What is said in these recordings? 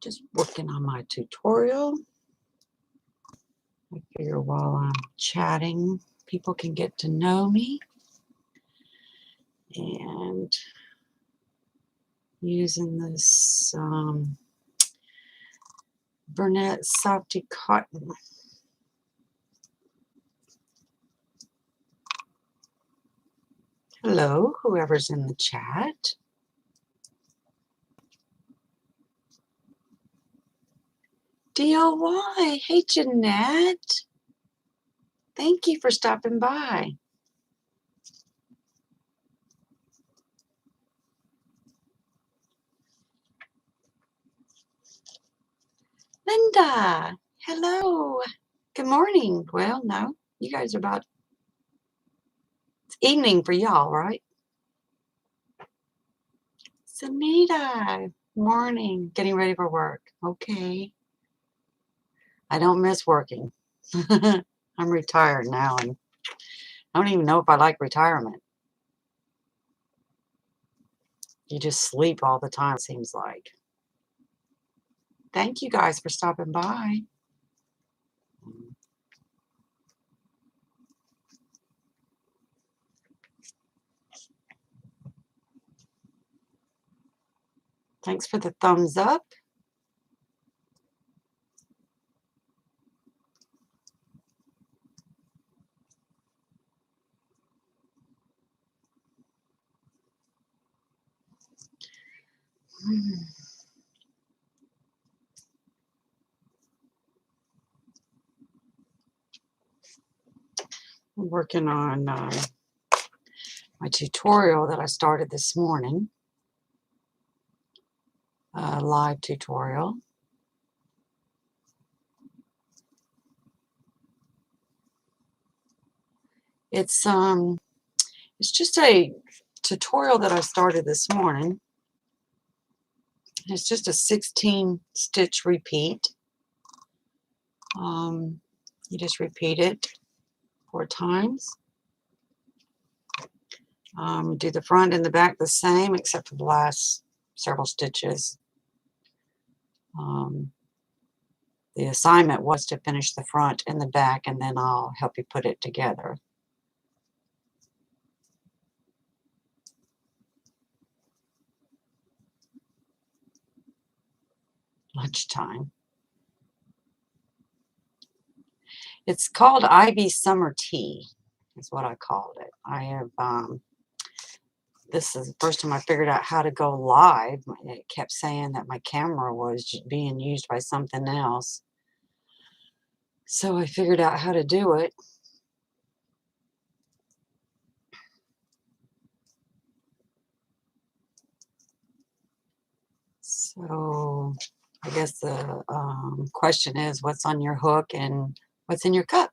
Just working on my tutorial. I figure while I'm chatting, people can get to know me. And using this Burnett Softy Cotton. Hello, whoever's in the chat. DLY, hey Jeanette. Thank you for stopping by. Linda, hello. Good morning. Well, no, you guys are about, it's evening for y'all, right? Sunita, morning. Getting ready for work. Okay. I don't miss working. I'm retired now, and I don't even know if I like retirement. You just sleep all the time, it seems like. Thank you guys for stopping by. Thanks for the thumbs up. I'm working on my tutorial that I started this morning. Live tutorial. It's just a tutorial that I started this morning. It's just a 16 stitch repeat. You just repeat it 4 times. Do the front and the back the same except for the last several stitches. The assignment was to finish the front and the back, and then I'll help you put it together. Lunchtime. It's called Ivy Summer Tea, is what I called it. I have, this is the first time I figured out how to go live. It kept saying that my camera was being used by something else. So I figured out how to do it. So I guess the question is, what's on your hook and what's in your cup?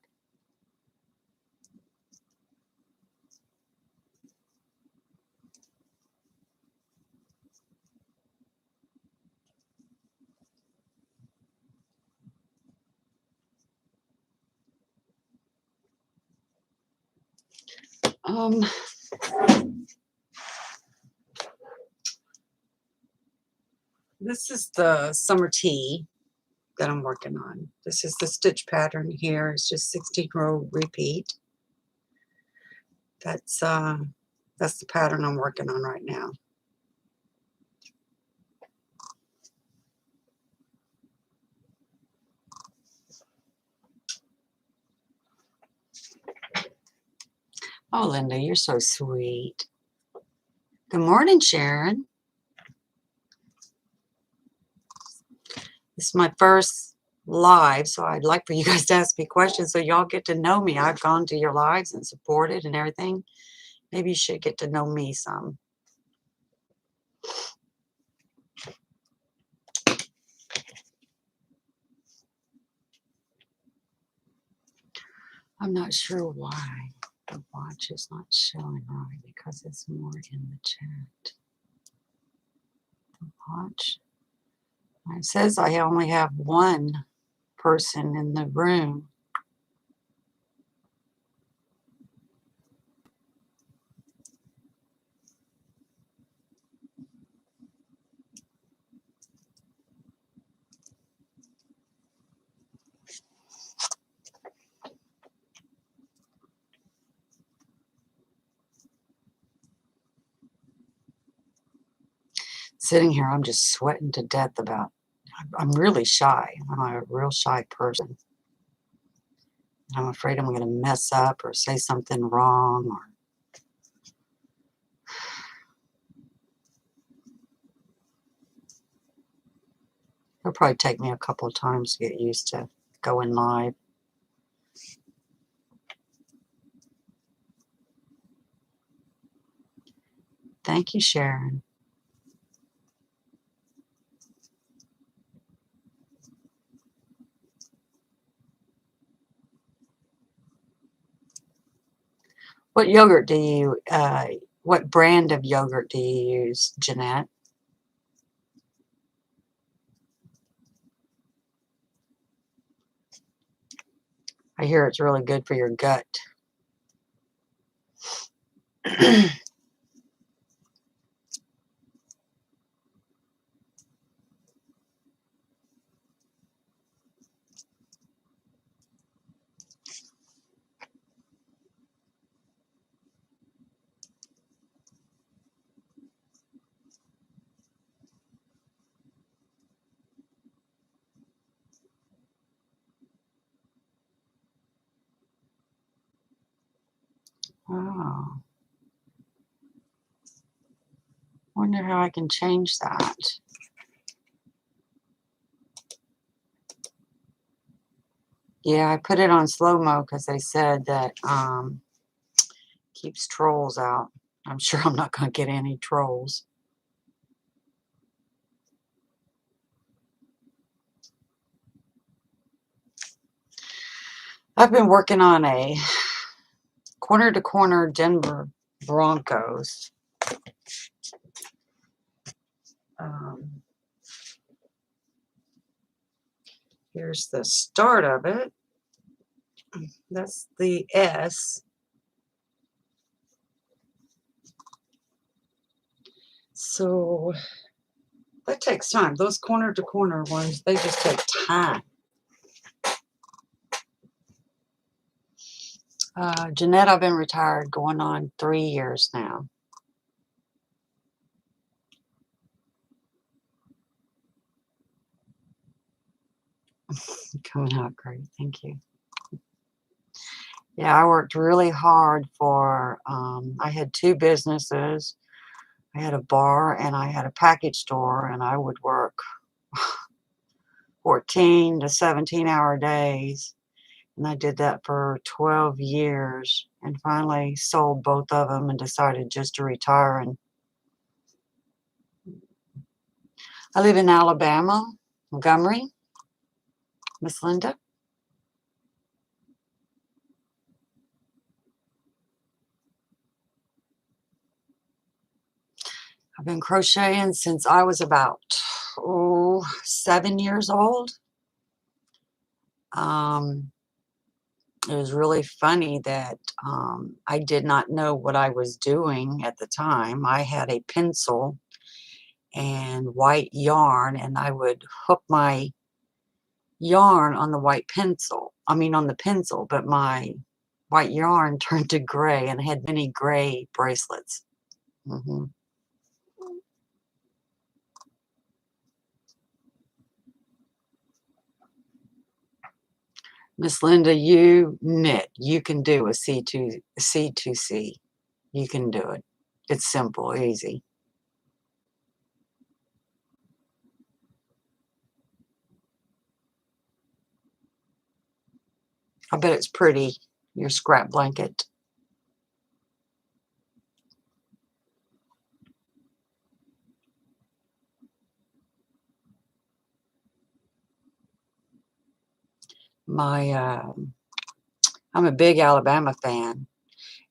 This is the summer tea that I'm working on. This is the stitch pattern here. It's just 16-row repeat. That's the pattern I'm working on right now. Oh, Linda, you're so sweet. Good morning, Sharon. This is my first live, so I'd like for you guys to ask me questions so y'all get to know me. I've gone to your lives and supported and everything. Maybe you should get to know me some. I'm not sure why the watch is not showing right, because it's more in the chat. The watch. It says I only have one person in the room. Sitting here, I'm just sweating to death about. I'm really shy. I'm a real shy person. I'm afraid I'm going to mess up or say something wrong, or it'll probably take me a couple of times to get used to going live. Thank you, Sharon. What yogurt do you, what brand of yogurt do you use, Jeanette? I hear it's really good for your gut. Oh, wonder how I can change that. Yeah, I put it on slow-mo because they said that keeps trolls out. I'm sure I'm not going to get any trolls. I've been working on a corner-to-corner Denver Broncos. Here's the start of it. That's the S. So that takes time. Those corner-to-corner ones, they just take time. Jeanette, I've been retired going on 3 years now. Coming out great. Thank you. Yeah, I worked really hard for, I had 2 businesses. I had a bar and I had a package store, and I would work 14 to 17-hour days. And I did that for 12 years and finally sold both of them and decided just to retire. And I live in Alabama, Montgomery. Miss Linda. I've been crocheting since I was about 7 years old. It was really funny that I did not know what I was doing at the time. I had a pencil and white yarn, and I would hook my yarn on the white pencil. I mean on the pencil, but my white yarn turned to gray and had many gray bracelets. Miss Linda, you knit. You can do a C2C. You can do it. It's simple, easy. I bet it's pretty, your scrap blanket. I'm a big Alabama fan,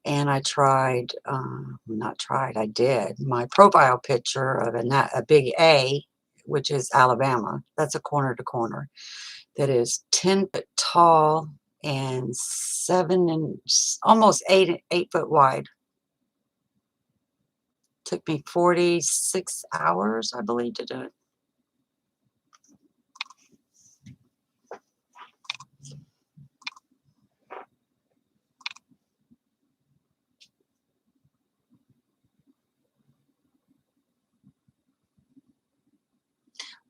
and I tried, I did. My profile picture of a big A, which is Alabama. That's a corner to corner. That is 10 foot tall and almost 8 foot wide. Took me 46 hours, I believe, to do it.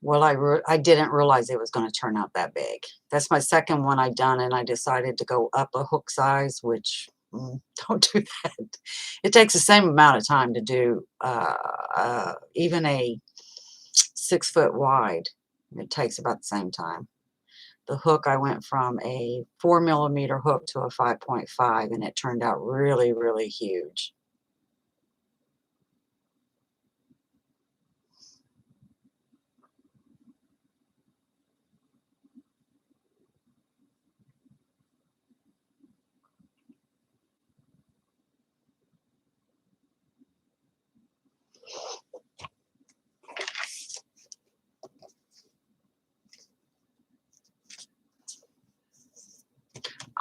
Well, I didn't realize it was gonna turn out that big. That's my second one I done, and I decided to go up a hook size, which, don't do that. It takes the same amount of time to do, even a 6 foot wide. It takes about the same time. The hook, I went from a 4 millimeter hook to a 5.5, and it turned out really, really huge.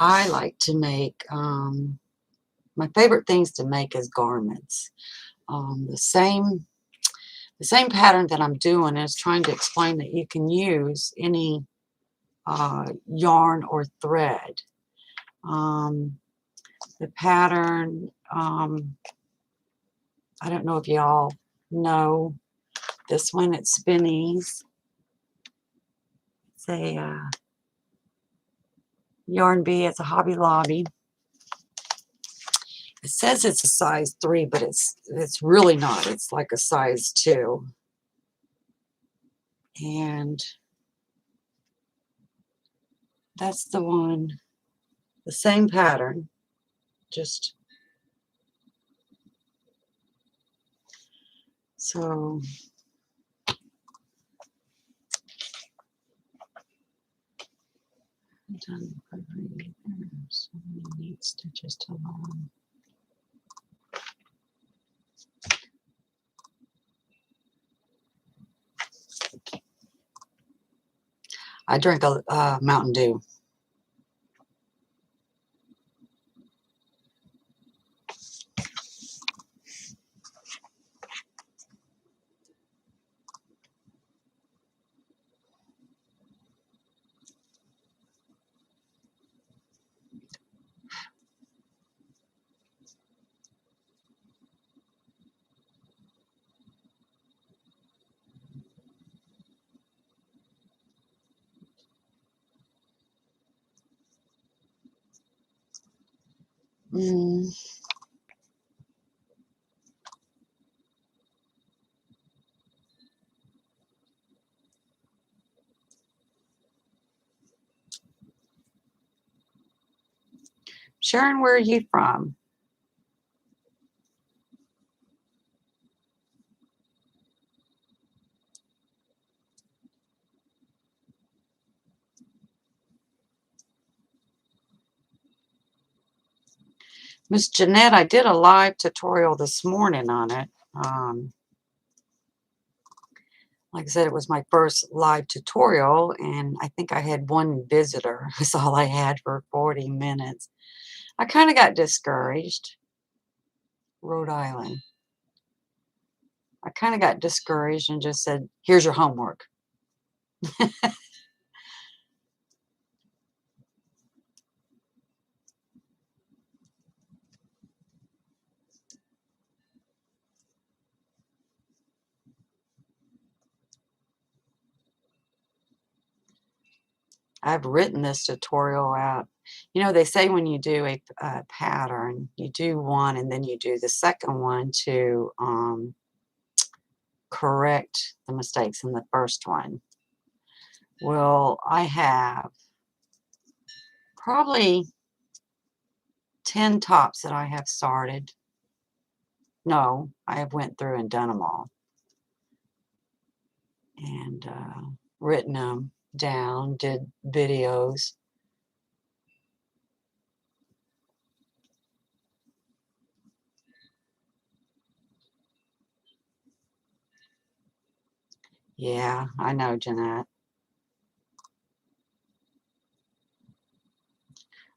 I like to make, my favorite things to make is garments. Um, the same the same pattern that I'm doing is trying to explain that you can use any yarn or thread. Um, the pattern, I don't know if y'all know this one. It's Spinneys. It's a Yarn Bee. It's a Hobby Lobby. It says it's a size 3, but it's really not. It's like a size 2. And that's the one, the same pattern, just so I'm done covering there. So many neat stitches to learn. I drink a Mountain Dew. Mm. Sharon, where are you from? Miss Jeanette, I did a live tutorial this morning on it. Like I said, it was my first live tutorial, and I think I had one visitor. That's all I had for 40 minutes. I kind of got discouraged. Rhode Island. I kind of got discouraged and just said, here's your homework. I've written this tutorial out. You know, they say when you do a pattern, you do one and then you do the second one to correct the mistakes in the first one. Well, I have probably 10 tops that I have started. No, I have went through and done them all. And written them down, did videos. Yeah, I know, Jeanette.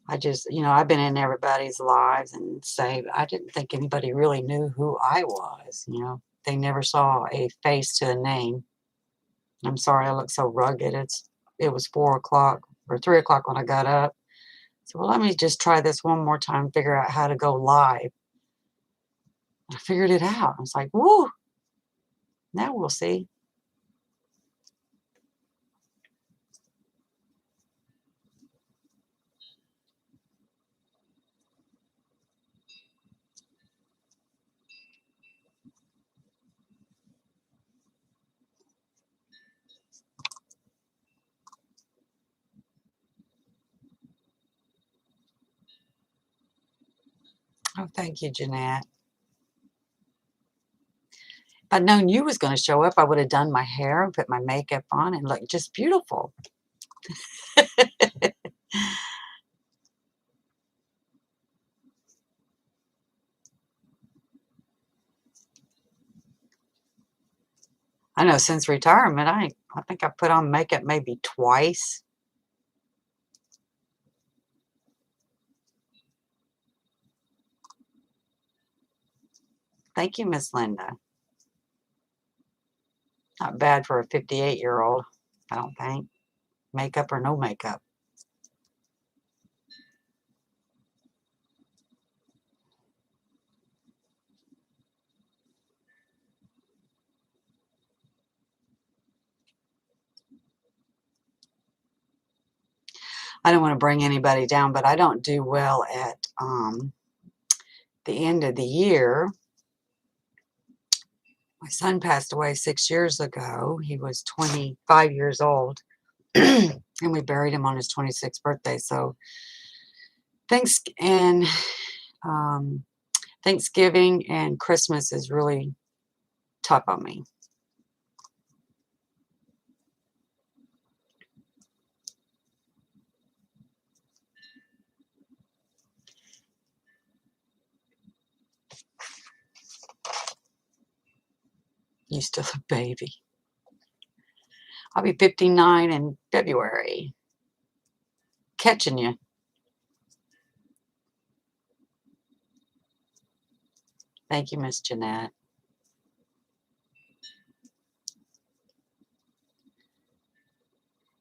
I just, I've been in everybody's lives and say, I didn't think anybody really knew who I was. They never saw a face to a name. I'm sorry I look so rugged. It was 4 o'clock or 3 o'clock when I got up. So, well, let me just try this one more time, figure out how to go live. I figured it out. I was like, woo, now we'll see. Oh, thank you, Jeanette. If I'd known you was going to show up, I would have done my hair and put my makeup on and looked just beautiful. I know since retirement, I think I put on makeup maybe twice. Thank you, Miss Linda. Not bad for a 58-year-old, I don't think. Makeup or no makeup. I don't want to bring anybody down, but I don't do well at the end of the year. My son passed away 6 years ago. He was 25 years old, and we buried him on his 26th birthday. So um, Thanksgiving and Christmas is really tough on me. You still a baby. I'll be 59 in February. Catching you. Thank you, Miss Jeanette.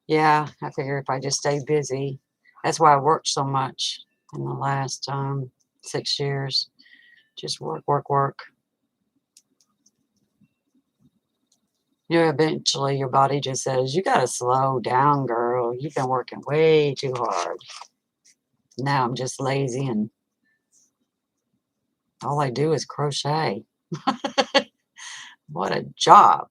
Yeah, I figure if I just stay busy, that's why I worked so much in the last 6 years. Just work, work, work. Eventually your body just says, you got to slow down, girl. You've been working way too hard. Now I'm just lazy and all I do is crochet. What a job.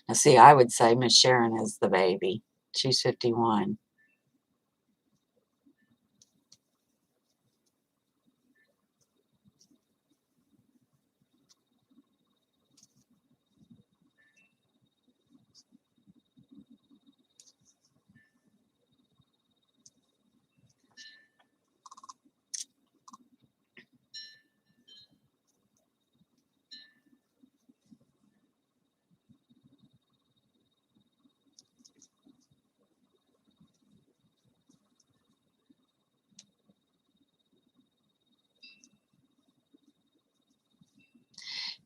Now, see, I would say Miss Sharon is the baby. She's 51.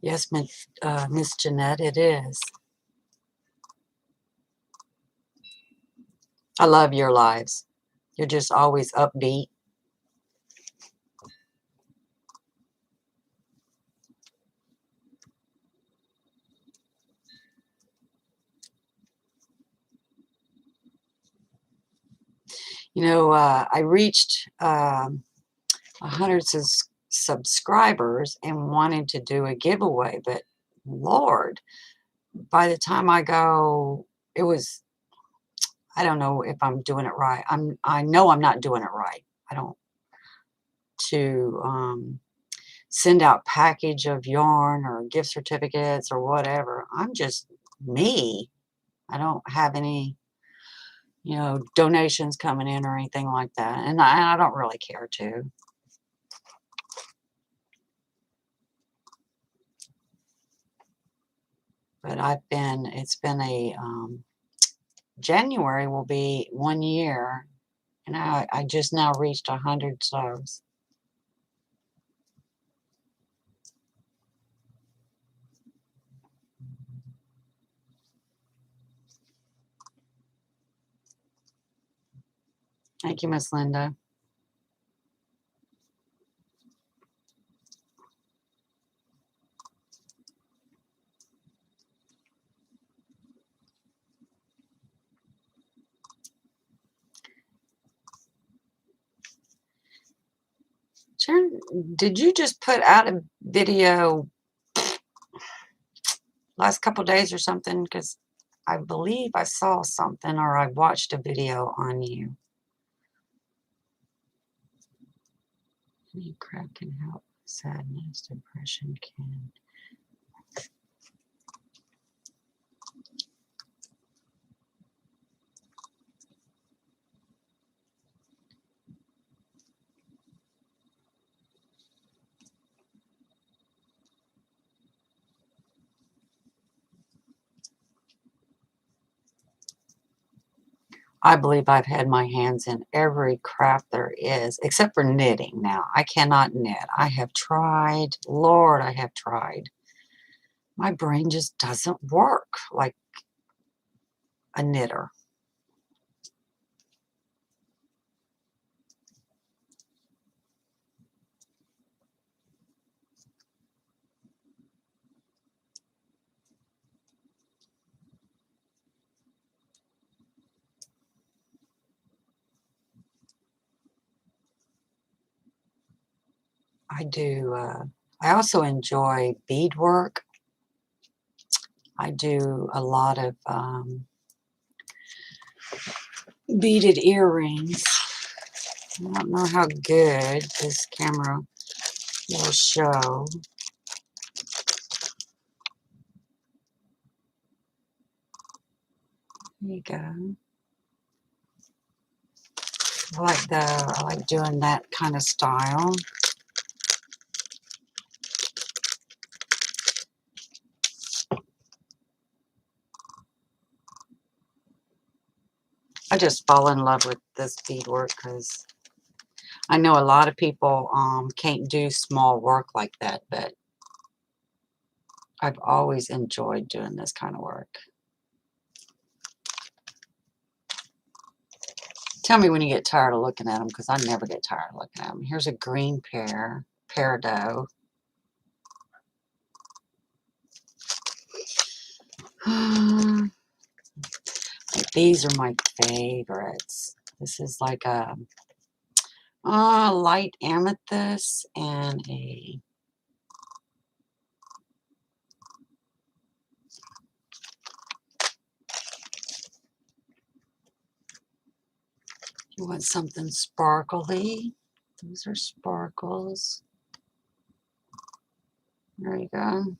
Yes, Miss Jeanette, it is. I love your lives. You're just always upbeat. I reached 100 subscribers and wanted to do a giveaway, but Lord, by the time it was, I don't know if I'm doing it right. I know I'm not doing it right. I don't to send out package of yarn or gift certificates or whatever. I'm just me. I don't have any, donations coming in or anything like that. And I don't really care to. But it's been January will be 1 year, and I just now reached 100 subs. Thank you, Miss Linda. Sharon, did you just put out a video last couple days or something? Because I believe I saw something or I watched a video on you. Any crap can help. Sadness, depression can. I believe I've had my hands in every craft there is, except for knitting now. I cannot knit. I have tried. Lord, I have tried. My brain just doesn't work like a knitter. I also enjoy beadwork. I do a lot of beaded earrings. I don't know how good this camera will show. There you go. I like doing that kind of style. I just fall in love with this beadwork because I know a lot of people can't do small work like that, but I've always enjoyed doing this kind of work. Tell me when you get tired of looking at them, because I never get tired of looking at them. Here's a green peridot. These are my favorites. This is like a light amethyst and a you want something sparkly. Those are sparkles. There you go.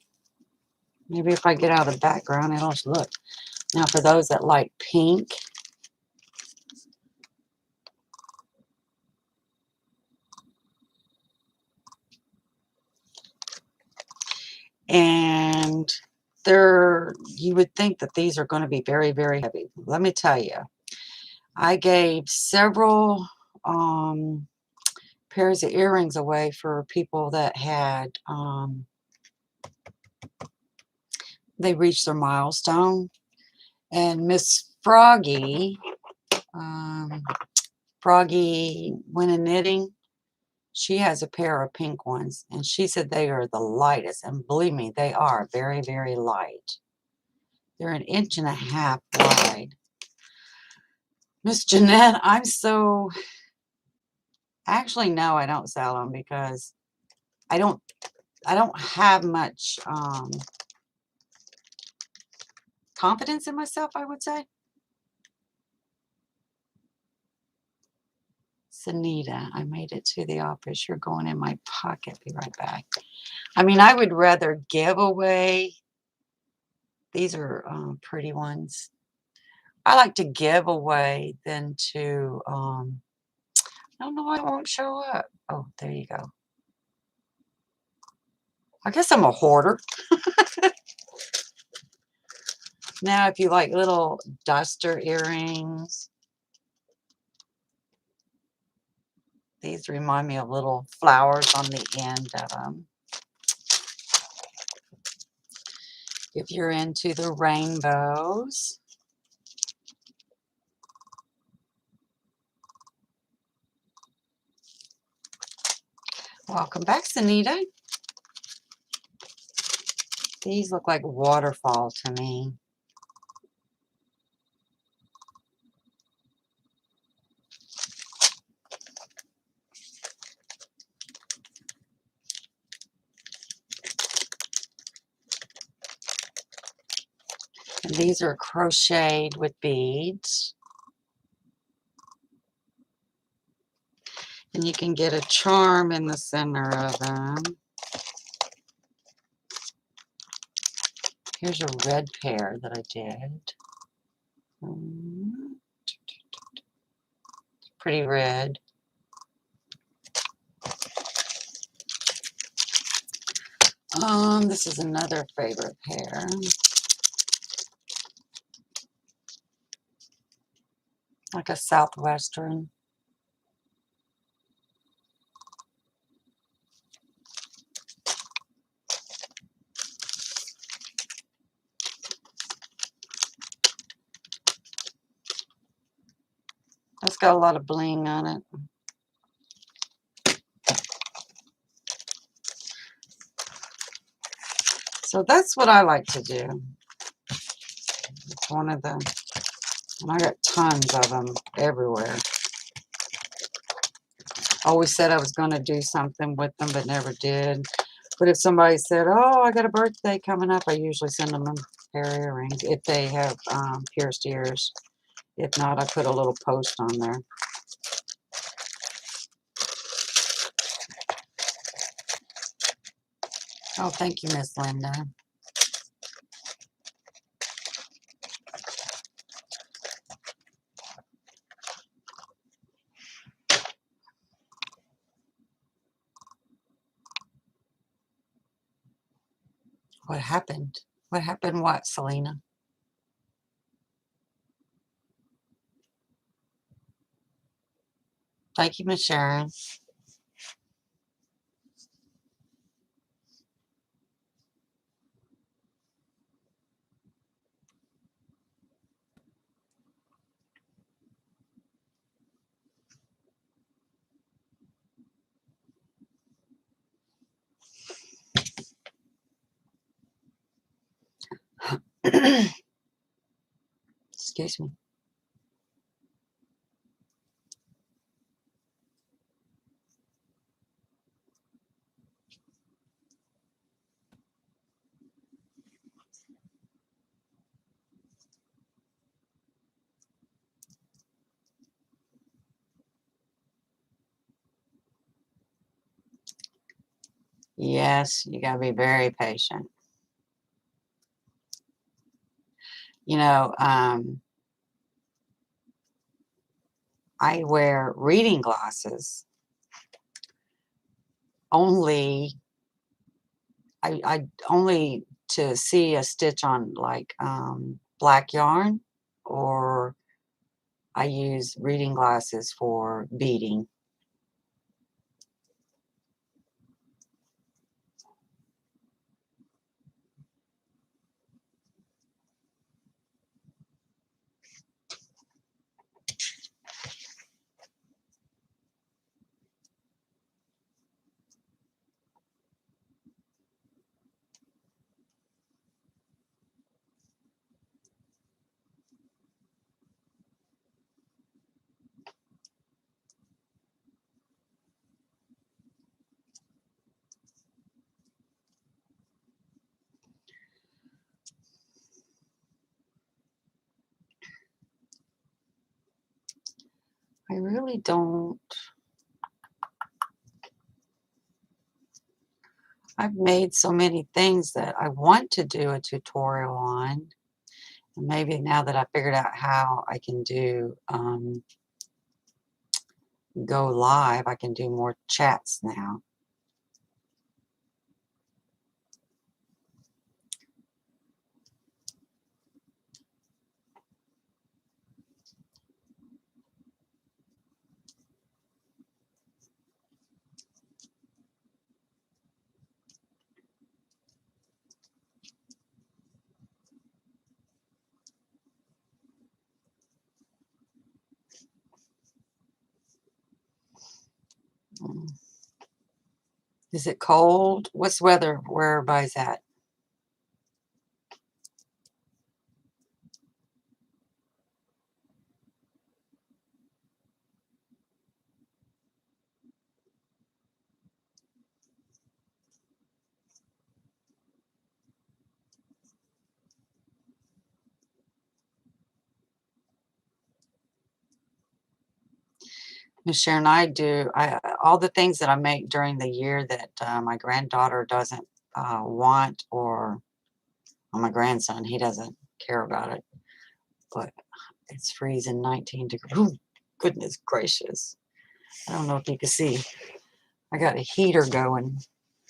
Maybe if I get out of the background, it'll look. Now for those that like pink, and you would think that these are going to be very, very heavy. Let me tell you, I gave several pairs of earrings away for people that had they reached their milestone, and Miss Froggy went in knitting. She has a pair of pink ones, and she said they are the lightest, and believe me, they are very, very light. They're 1.5 inches wide. Miss Jeanette, actually, no, I don't sell them because I don't have much confidence in myself, I would say. Sanita, I made it to the office. You're going in my pocket. Be right back. I mean, I would rather give away. These are pretty ones. I like to give away than to, I don't know why it won't show up. Oh, there you go. I guess I'm a hoarder. Now, if you like little duster earrings, these remind me of little flowers on the end of them. If you're into the rainbows. Welcome back, Sanita. These look like waterfall to me. These are crocheted with beads. And you can get a charm in the center of them. Here's a red pair that I did. It's pretty red. This is another favorite pair. Like a southwestern. It's got a lot of bling on it. So that's what I like to do. It's one of the, and I got tons of them everywhere. Always said I was going to do something with them, but never did. But if somebody said, oh, I got a birthday coming up, I usually send them a pair of earrings if they have pierced ears. If not, I put a little post on there. Oh, thank you, Miss Linda. What happened? What happened what, Selena? Thank you, Miss Sharon. Excuse me. Yes, you got to be very patient. You know, I wear reading glasses only, I only to see a stitch on like black yarn, or I use reading glasses for beading. I really don't. I've made so many things that I want to do a tutorial on. And maybe now that I figured out how I can do go live, I can do more chats now. Is it cold? What's weather where everybody's at? Miss Sharon, I do. All the things that I make during the year that my granddaughter doesn't want, or well, my grandson, he doesn't care about it. But it's freezing 19 degrees. Ooh, goodness gracious. I don't know if you can see. I got a heater going.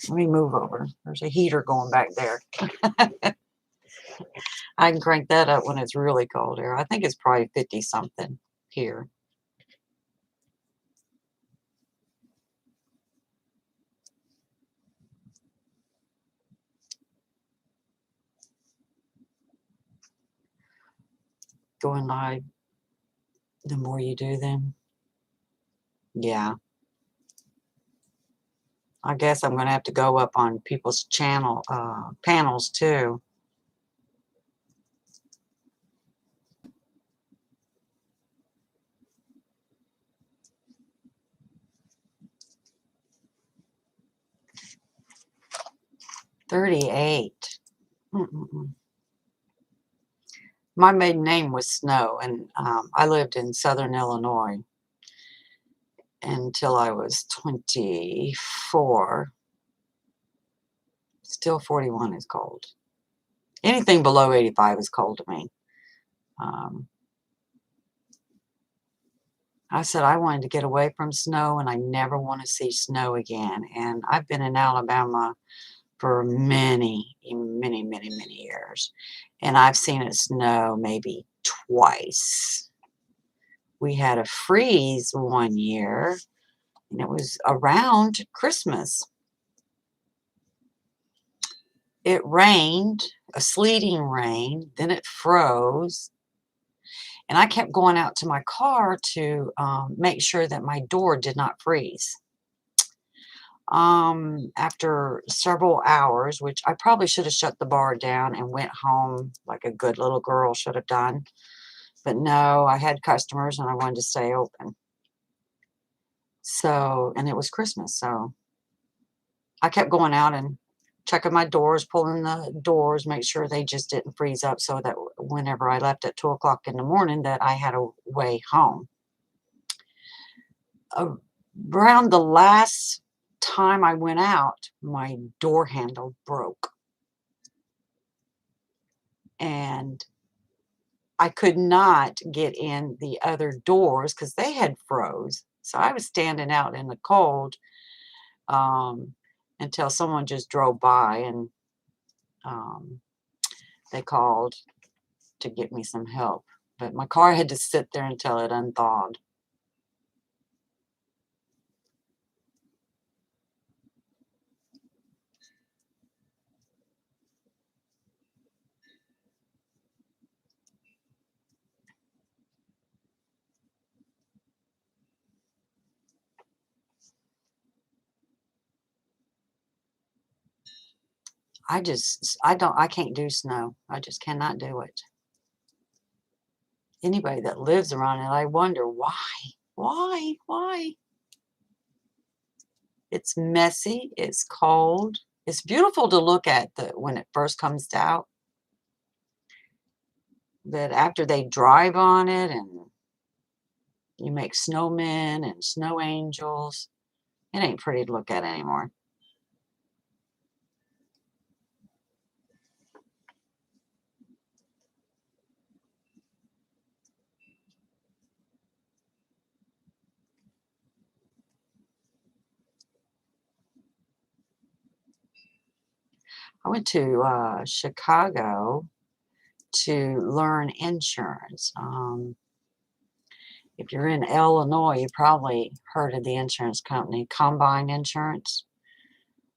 Let me move over. There's a heater going back there. I can crank that up when it's really cold here. I think it's probably 50 something here. Going live, the more you do them. Yeah. I guess I'm gonna have to go up on people's channel panels too. $38. Mm-mm-mm. My maiden name was Snow, and I lived in Southern Illinois until I was 24. Still 41 is cold. Anything below 85 is cold to me. Um, I said I wanted to get away from snow, and I never want to see snow again. And I've been in Alabama for many, many, many, many years, and I've seen it snow maybe twice. We had a freeze one year, and it was around Christmas. It rained, a sleeting rain, then it froze, and I kept going out to my car to make sure that my door did not freeze. After several hours, which I probably should have shut the bar down and went home like a good little girl should have done. But no, I had customers and I wanted to stay open. So, and it was Christmas, so I kept going out and checking my doors, pulling the doors, make sure they just didn't freeze up so that whenever I left at 2 o'clock in the morning that I had a way home. Around the last time I went out, my door handle broke. And I could not get in the other doors because they had froze. So I was standing out in the cold um, until someone just drove by and um, they called to get me some help. But my car had to sit there until it unthawed. I can't do snow. I just cannot do it. Anybody that lives around it, I wonder why? Why? Why? It's messy, it's cold. It's beautiful to look at when it first comes out, but after they drive on it and you make snowmen and snow angels, it ain't pretty to look at anymore. I went to Chicago to learn insurance. If you're in Illinois, you probably heard of the insurance company, Combine Insurance.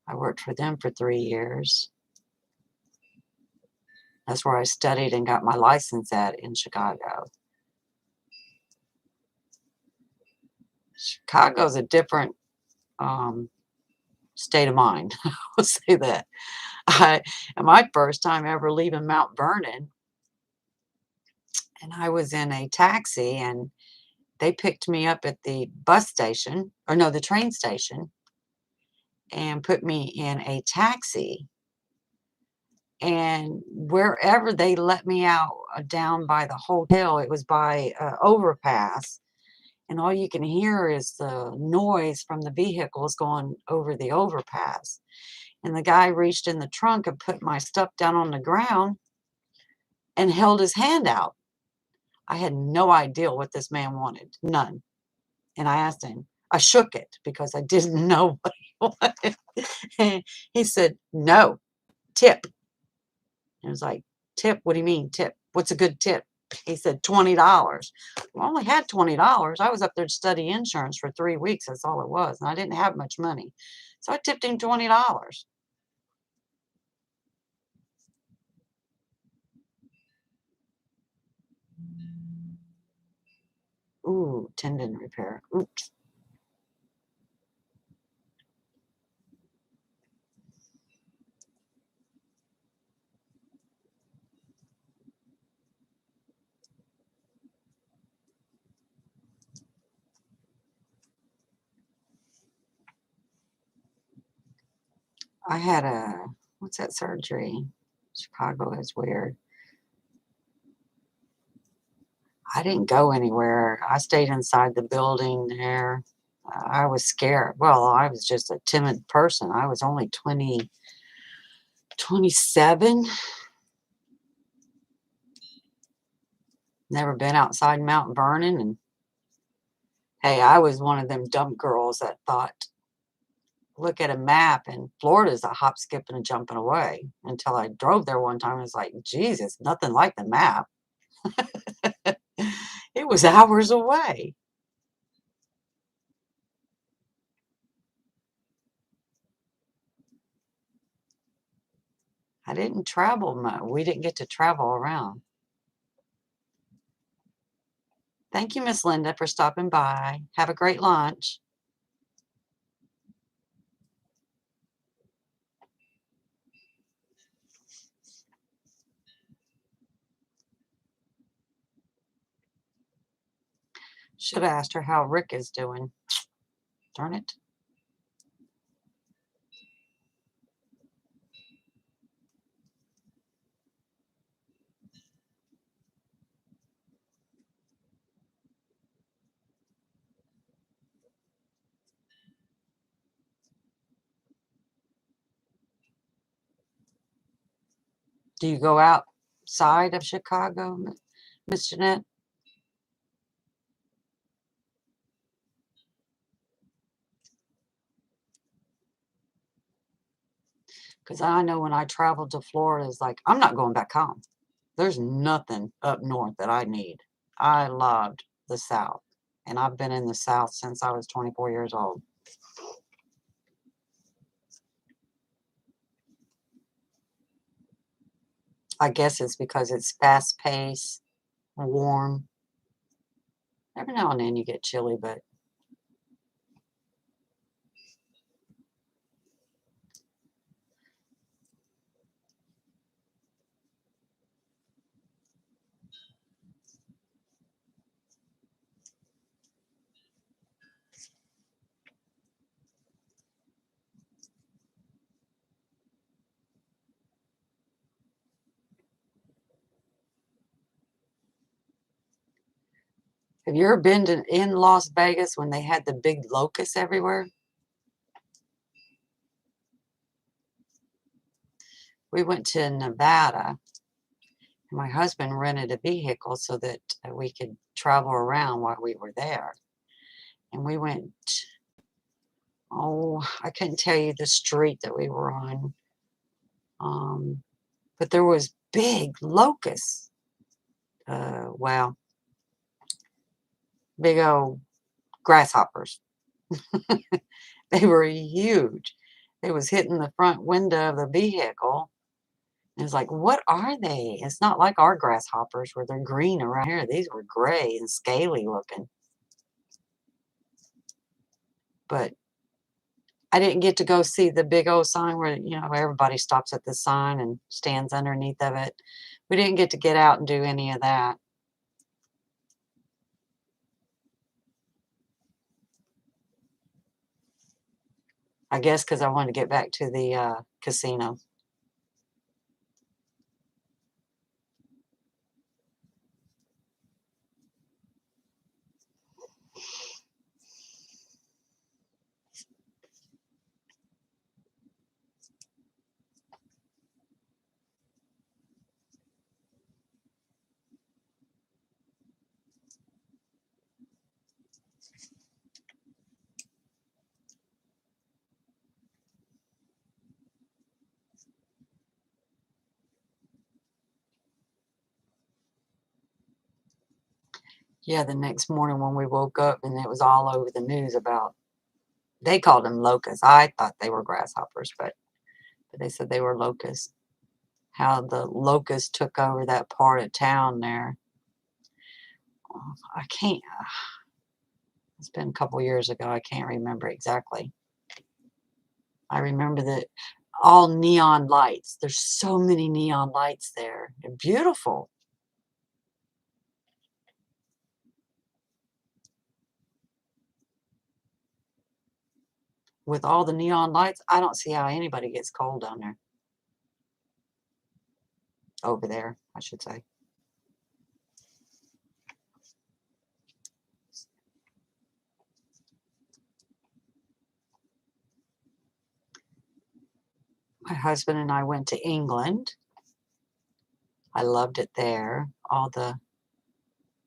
I worked for them for 3 years. That's where I studied and got my license at in Chicago. Chicago's a different um, state of mind. I'll say that. My first time ever leaving Mount Vernon, and I was in a taxi, and they picked me up at the bus station, or no, the train station, and put me in a taxi. And wherever they let me out down by the hotel, it was by overpass. and all you can hear is the noise from the vehicles going over the overpass. And the guy reached in the trunk and put my stuff down on the ground and held his hand out. I had no idea what this man wanted, none. And I asked him, I shook it because I didn't know what he wanted. And he said, no, tip. And I was like, tip? What do you mean, tip? What's a good tip? He said, $20. I only had $20. I was up there to study insurance for 3 weeks. That's all it was. And I didn't have much money. So I tipped him $20. Ooh, tendon repair. Oops. I had what's that surgery? Chicago is weird. I didn't go anywhere. I stayed inside the building there. I was scared. Well, I was just a timid person. I was only 27. Never been outside Mount Vernon. And hey, I was one of them dumb girls that thought, look at a map and Florida's a hop, skipping, and jumping away. Until I drove there one time and was like, Jesus, nothing like the map. It was hours away. I didn't travel much. We didn't get to travel around. Thank you, Miss Linda, for stopping by. Have a great lunch. Should have asked her how Rick is doing. Darn it. Do you go outside of Chicago, Miss Jeanette? Because I know when I traveled to Florida, it's like, I'm not going back home. There's nothing up north that I need. I loved the South. And I've been in the South since I was 24 years old. I guess it's because it's fast paced, warm. Every now and then you get chilly, but have you ever been in Las Vegas when they had the big locusts everywhere? We went to Nevada. My husband rented a vehicle so that we could travel around while we were there. And we went, oh, I couldn't tell you the street that we were on. But there was big locusts. Well, big old grasshoppers. They were huge. It was hitting the front window of the vehicle. And it's like, what are they? It's not like our grasshoppers where they're green around here. These were gray and scaly looking. But I didn't get to go see the big old sign where, everybody stops at the sign and stands underneath of it. We didn't get out and do any of that. I guess because I wanted to get back to the casino. Yeah, the next morning when we woke up and it was all over the news about, they called them locusts. I thought they were grasshoppers, but they said they were locusts. How the locusts took over that part of town there. Oh, I can't. It's been a couple years ago. I can't remember exactly. I remember that all neon lights. There's so many neon lights there. They're beautiful. With all the neon lights, I don't see how anybody gets cold down there. Over there, I should say. My husband and I went to England. I loved it there. All the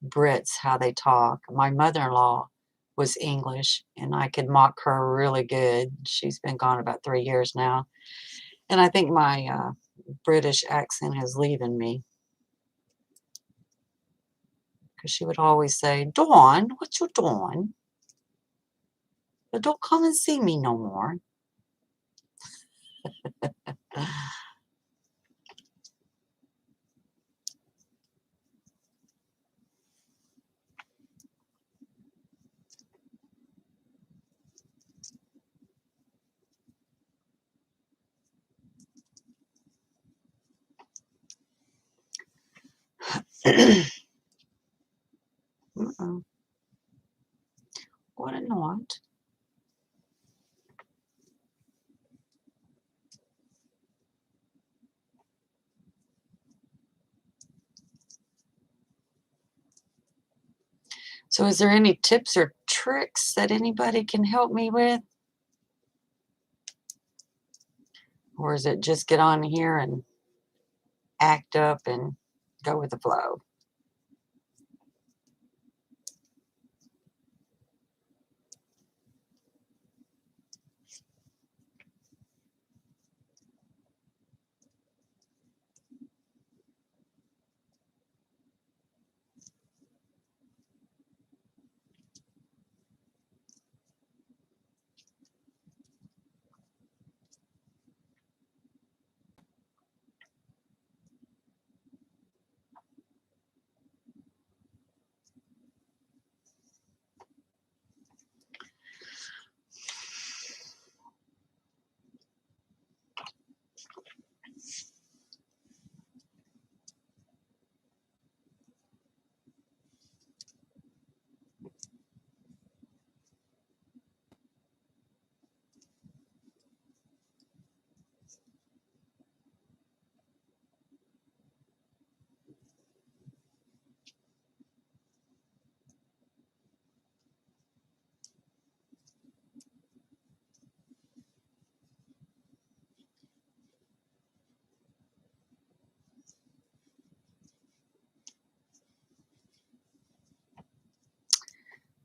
Brits, how they talk. My mother-in-law was English, and I could mock her really good. She's been gone about 3 years now, and I think my British accent is leaving me, because she would always say, "Dawn, what you doing? Don't come and see me no more." Uh-oh. What a not. So is there any tips or tricks that anybody can help me with? Or is it just get on here and act up and go with the flow?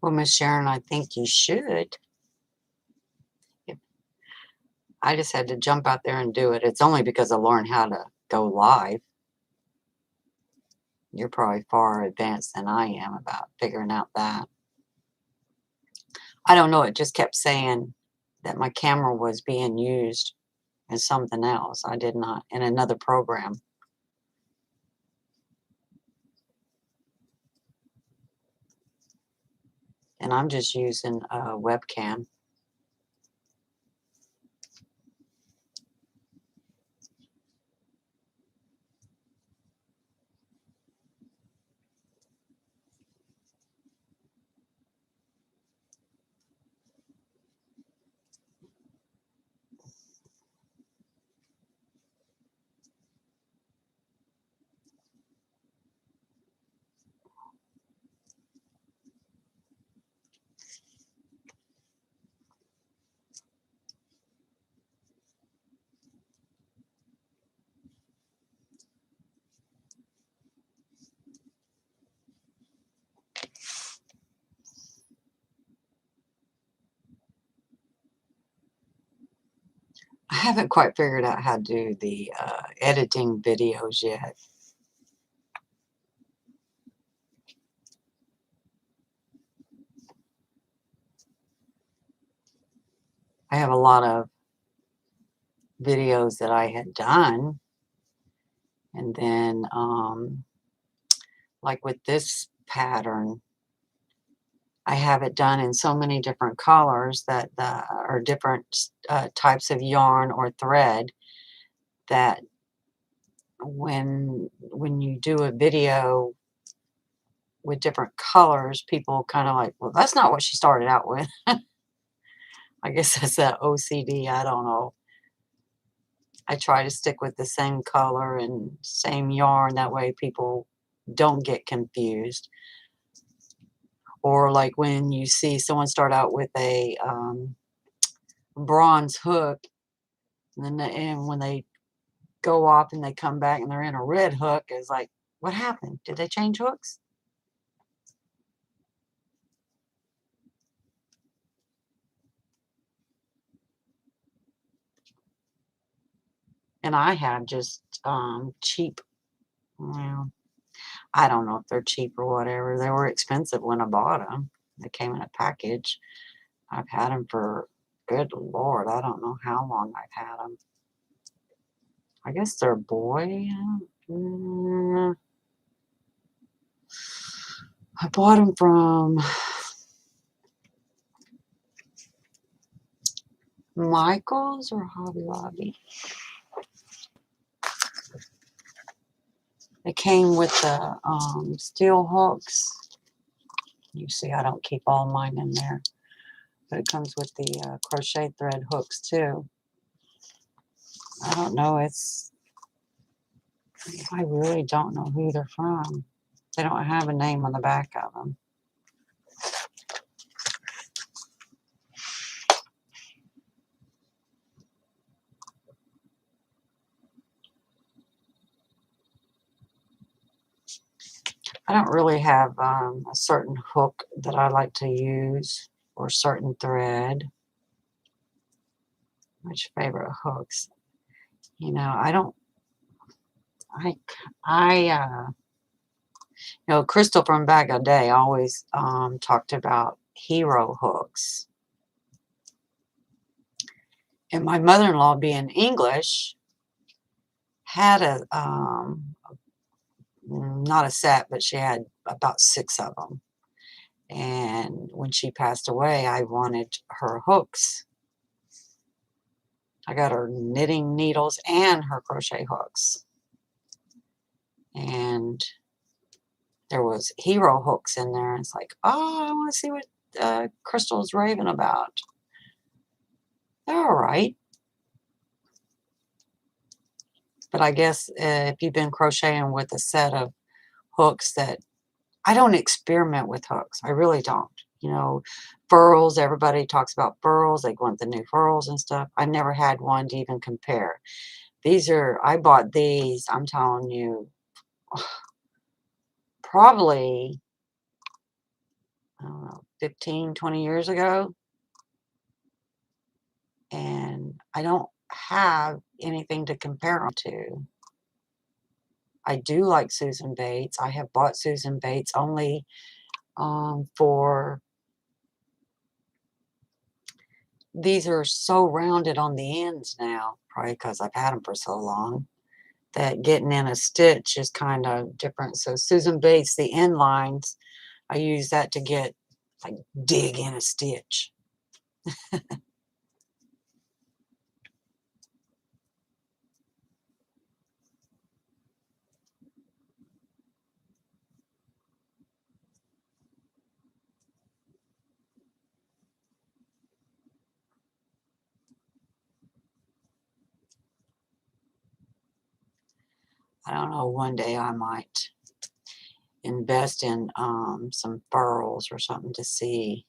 Well, Miss Sharon, I think you should. If- I just had to jump out there and do it. It's only because I learned how to go live. You're probably far advanced than I am about figuring out that. I don't know. It just kept saying that my camera was being used as something else. I did not, in another program. And I'm just using a webcam. I haven't quite figured out how to do the editing videos yet. I have a lot of videos that I had done, and then like with this pattern, I have it done in so many different colors that or different types of yarn or thread, that when you do a video with different colors, people kind of like, well, that's not what she started out with. I guess that's that OCD. I don't know. I try to stick with the same color and same yarn. That way people don't get confused. Or like when you see someone start out with a bronze hook, and then and when they go off and they come back and they're in a red hook, it's like, what happened? Did they change hooks? And I have just cheap, well, I don't know if they're cheap or whatever. They were expensive when I bought them. They came in a package. I've had them for, good Lord, I don't know how long I've had them. I guess they're boy. Mm, I bought them from Michael's or Hobby Lobby. They came with the steel hooks. You see, I don't keep all mine in there, but it comes with the crochet thread hooks too. I don't know. I really don't know who they're from. They don't have a name on the back of them. I don't really have a certain hook that I like to use or certain thread. Which favorite hooks? You know, I don't. Crystal from back in the day always talked about hero hooks. And my mother-in-law, being English, had not a set, but she had about 6 of them. And when she passed away, I wanted her hooks. I got her knitting needles and her crochet hooks. And there was hero hooks in there. And it's like, oh, I want to see what Crystal's raving about. They're all right. But I guess if you've been crocheting with a set of hooks that I don't experiment with hooks. I really don't. Furls, everybody talks about furls. They want the new furls and stuff. I never had one to even compare. I bought these, I'm telling you, probably, I don't know, 15, 20 years ago. And I don't have anything to compare them to. I do like Susan Bates. I have bought Susan Bates only for, these are so rounded on the ends now, probably because I've had them for so long, that getting in a stitch is kind of different. So Susan Bates, the end lines, I use that to dig in a stitch. I don't know, one day I might invest in some furls or something to see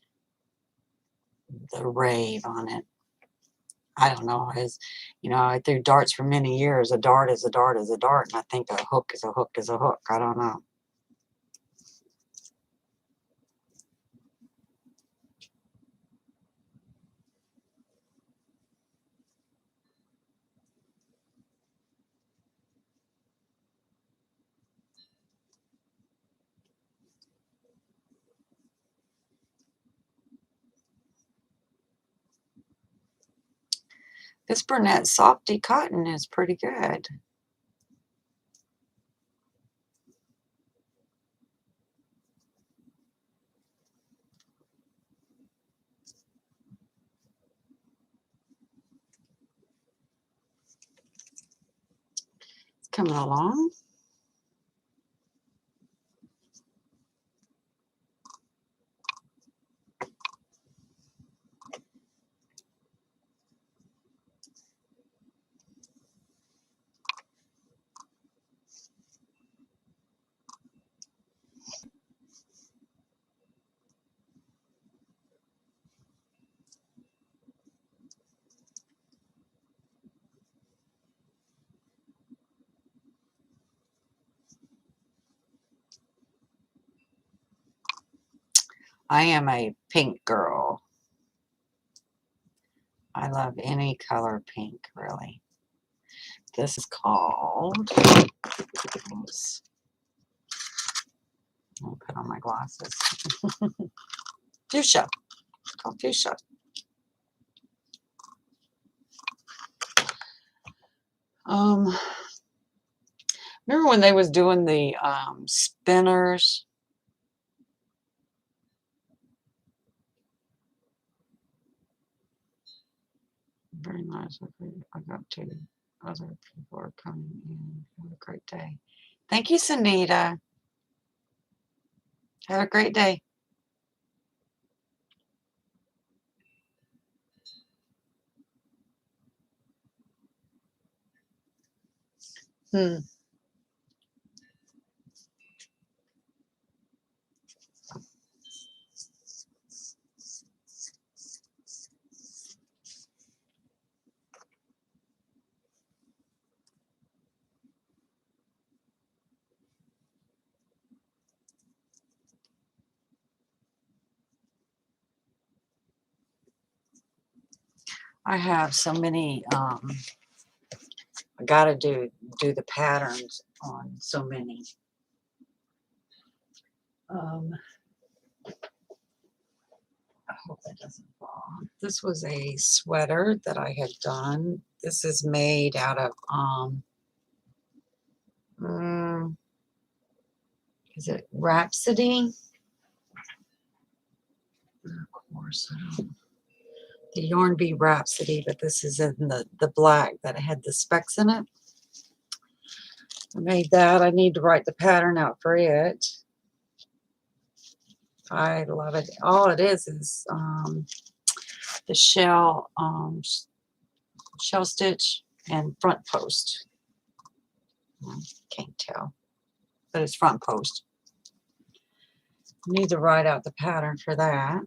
the rave on it. I don't know. I threw darts for many years. A dart is a dart is a dart, and I think a hook is a hook is a hook. I don't know. This Burnett Softy Cotton is pretty good. It's coming along. I am a pink girl. I love any color pink, really. This is called, oops, I'll put on my glasses. Fuchsia. It's called Fuchsia. Remember when they was doing the spinners? Very nice. I got to other people are coming in. Have a great day. Thank you, Sunita. Have a great day. I have so many, I gotta do the patterns on so many. I hope that doesn't fall. This was a sweater that I had done. This is made out of, is it Rhapsody? Of course, I don't. The Yarn Bee Rhapsody, but this is in the black that had the specks in it. I made that. I need to write the pattern out for it. I love it. All it is the shell stitch and front post. Can't tell, but it's front post. Need to write out the pattern for that.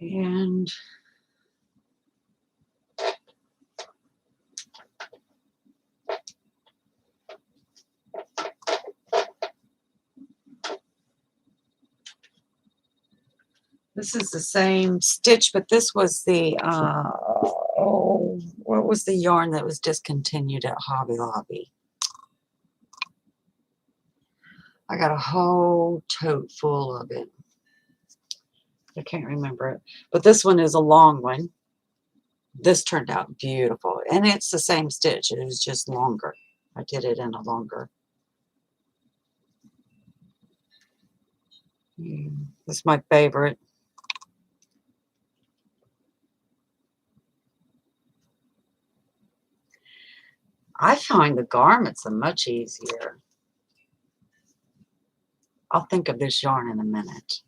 And this is the same stitch, but this was the, what was the yarn that was discontinued at Hobby Lobby? I got a whole tote full of it. I can't remember it. But this one is a long one. This turned out beautiful. And it's the same stitch. It was just longer. I did it in a longer. This is my favorite. I find the garments are much easier. I'll think of this yarn in a minute.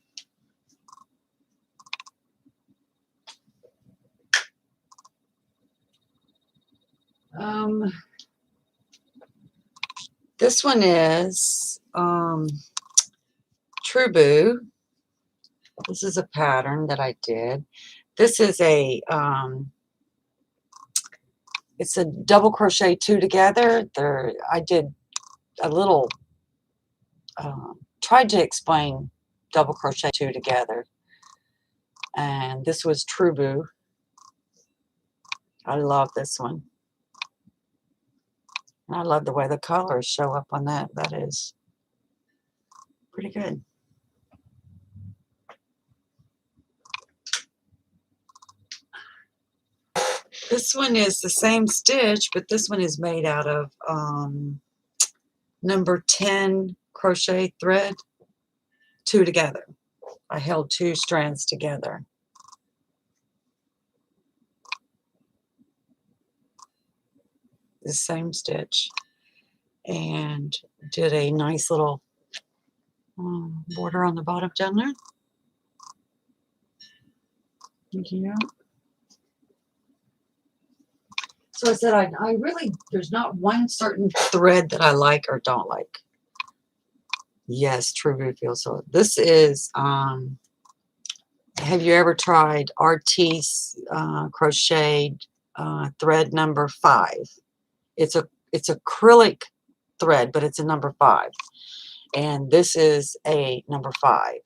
This one is True Boo. This is a pattern that I did. This is a it's a double crochet two together. I did a little tried to explain double crochet two together, and this was True Boo. I love this one. And I love the way the colors show up on that. That is pretty good. This one is the same stitch, but this one is made out of number 10 crochet thread, 2 together. I held 2 strands together. The same stitch, and did a nice little border on the bottom down there. Yeah. So I said I really, there's not one certain thread that I like or don't like. Yes, True Reveal. So this is, have you ever tried RT's crocheted thread number 5? It's acrylic thread, but it's a number 5. And this is a number 5.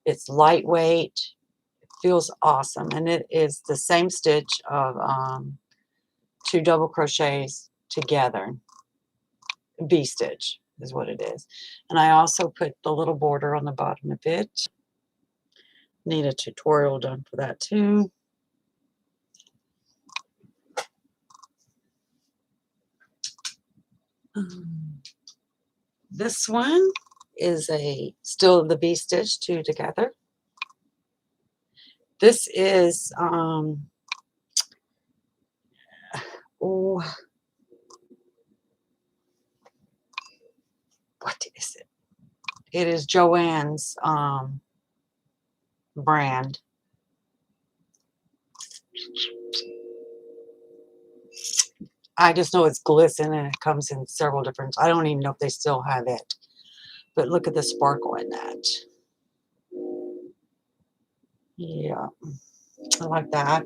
It's lightweight, feels awesome, and it is the same stitch of 2 double crochets together. V-stitch is what it is. And I also put the little border on the bottom of it. Need a tutorial done for that too. This one is still the V-stitch, 2 together. This is what is it? It is Joann's brand. I just know it's glisten, and it comes in several different. I don't even know if they still have it. But look at the sparkle in that. Yeah, I like that.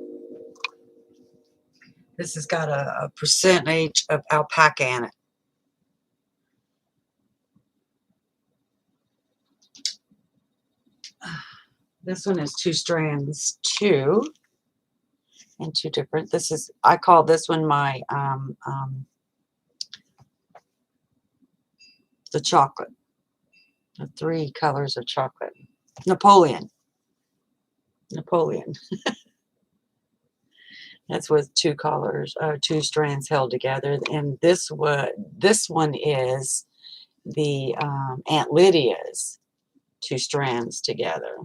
This has got a percentage of alpaca in it. This one is 2 strands, 2 and 2 different. This is, I call this one my the chocolate. The 3 colors of chocolate. Napoleon. That's with 2 colors, 2 strands held together. And this one is the Aunt Lydia's 2 strands together.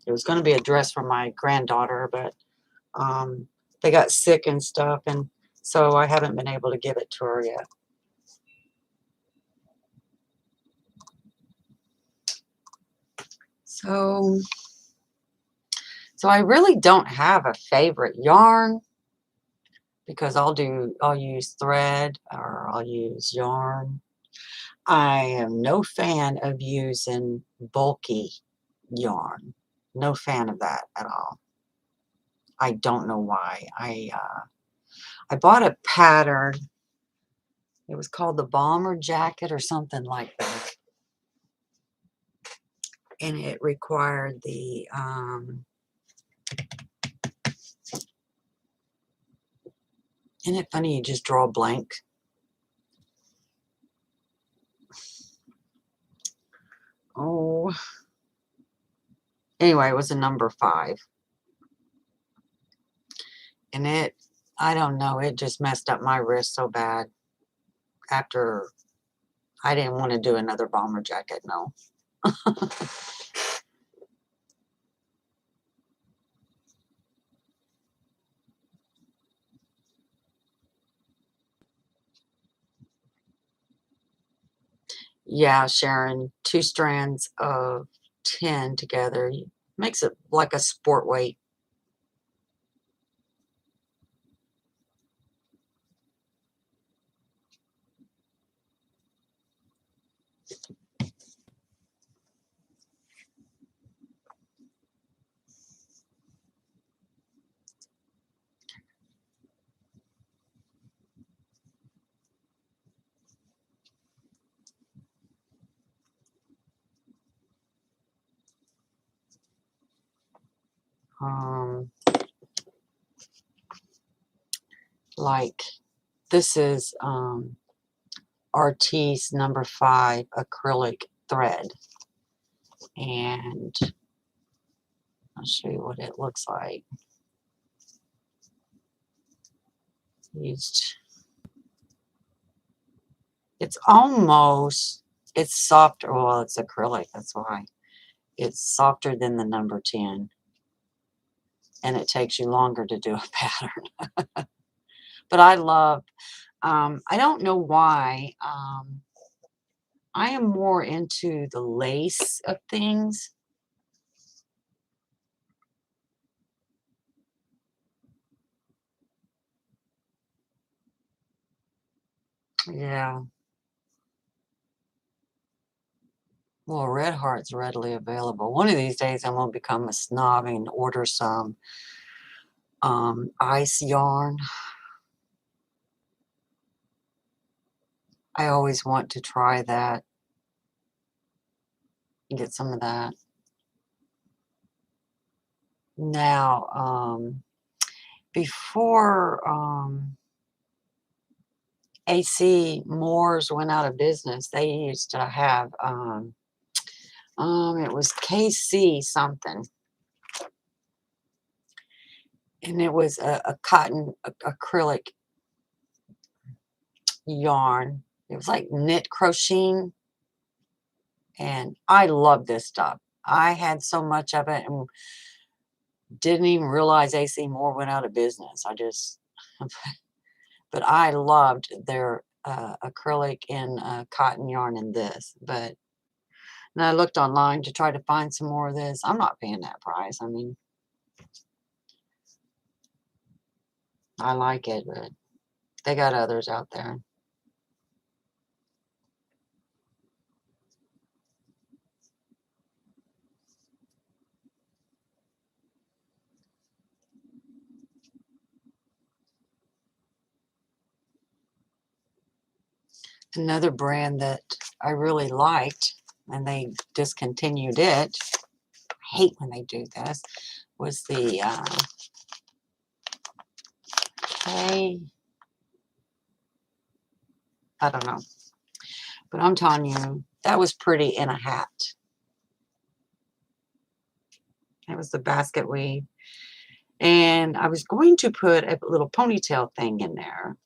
It was going to be a dress for my granddaughter, but they got sick and stuff, and so I haven't been able to give it to her yet. So I really don't have a favorite yarn, because I'll use thread or I'll use yarn. I am no fan of using bulky yarn. No fan of that at all. I don't know why. I bought a pattern. It was called the Bomber Jacket or something like that. And it required the isn't it funny, you just draw a blank? Oh. Anyway, it was a number 5. And I don't know, it just messed up my wrist so bad. After, I didn't want to do another bomber jacket, no. Yeah, Sharon, 2 strands of 10 together makes it like a sport weight. like this is Artiste number 5 acrylic thread, and I'll show you what it looks like. Used, it's softer. Well, it's acrylic, that's why. It's softer than the number 10, and it takes you longer to do a pattern. But I love, I don't know why, I am more into the lace of things. Yeah. Well, Red Heart's readily available. One of these days, I'm gonna become a snob and order some ice yarn. I always want to try that and get some of that. Now, before AC Moores went out of business, they used to have it was KC something, and it was a cotton acrylic yarn. It was like knit crocheting, and I love this stuff. I had so much of it and didn't even realize AC Moore went out of business. I just, but I loved their acrylic and cotton yarn in this. But and I looked online to try to find some more of this. I'm not paying that price. I mean, I like it, but they got others out there. Another brand that I really liked, and they discontinued it. I hate when they do this. Was the I don't know, but I'm telling you, that was pretty in a hat. It was the basket weave, and I was going to put a little ponytail thing in there.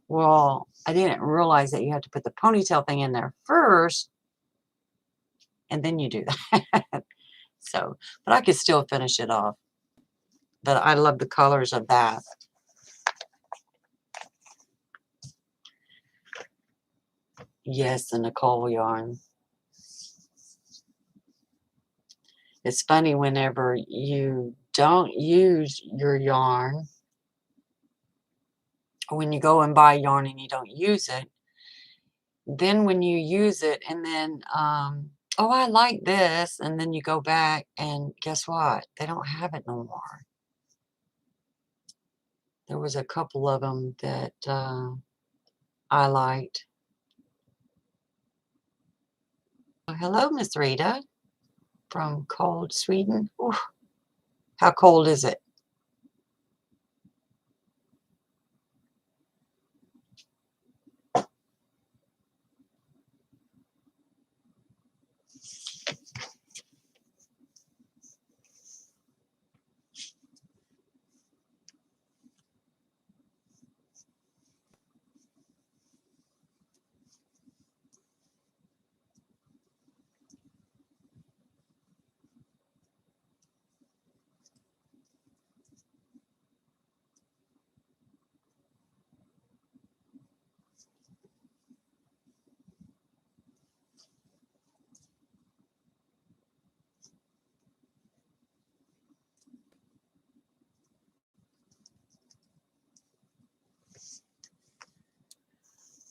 Well, I didn't realize that you had to put the ponytail thing in there first, and then you do that. So, but I could still finish it off. But I love the colors of that. Yes, the Nicole yarn. It's funny whenever you don't use your yarn, or when you go and buy yarn and you don't use it, then when you use it and then, oh, I like this, and then you go back and guess what? They don't have it no more. There was a couple of them that I liked. Oh, hello, Miss Rita from cold Sweden. Ooh, how cold is it?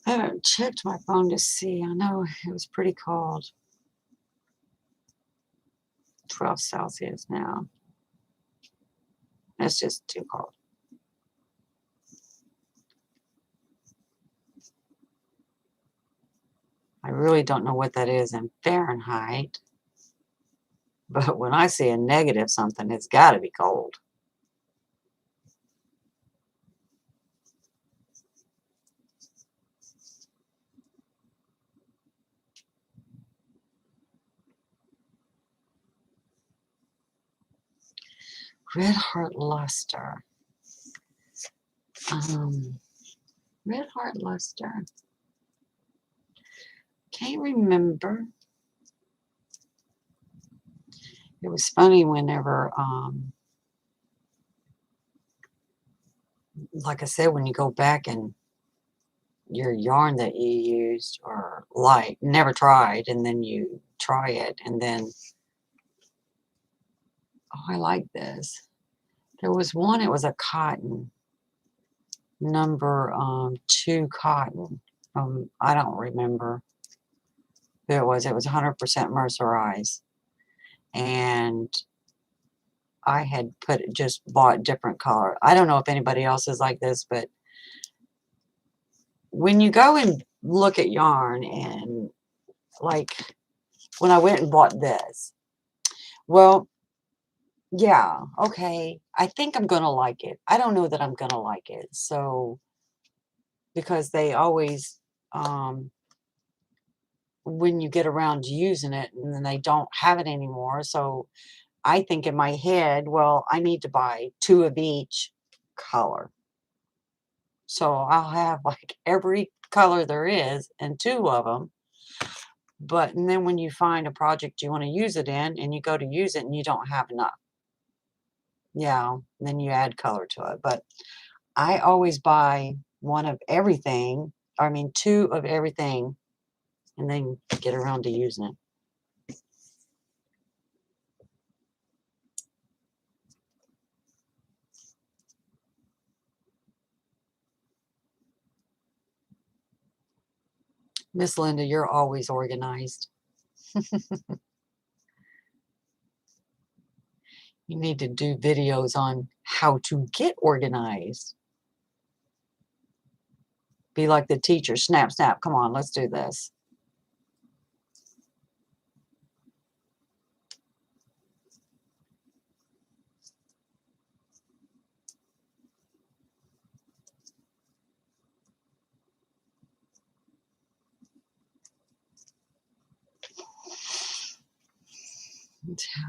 I haven't checked my phone to see. I know it was pretty cold. 12 Celsius now. That's just too cold. I really don't know what that is in Fahrenheit. But when I see a negative something, it's got to be cold. Red Heart Luster. Red Heart Luster. Can't remember. It was funny whenever, like I said, when you go back and your yarn that you used or never tried, and then you try it, and then, oh, I like this. There was one, it was a cotton, number 2 cotton. I don't remember who it was. It was 100% mercerized. And I had just bought different color. I don't know if anybody else is like this, but when you go and look at yarn, and like when I went and bought this, well, yeah, okay, I think I'm gonna like it. I don't know that I'm gonna like it. So, because they always, when you get around to using it, and then they don't have it anymore. So I think in my head, well, I need to buy 2 of each color. So I'll have like every color there is and 2 of them. But and then when you find a project you want to use it in, and you go to use it and you don't have enough, yeah, then you add color to it. But I always buy 1 of everything, I mean 2 of everything, and then get around to using it. Miss Linda, you're always organized. You need to do videos on how to get organized. Be like the teacher. Snap, snap. Come on, let's do this. How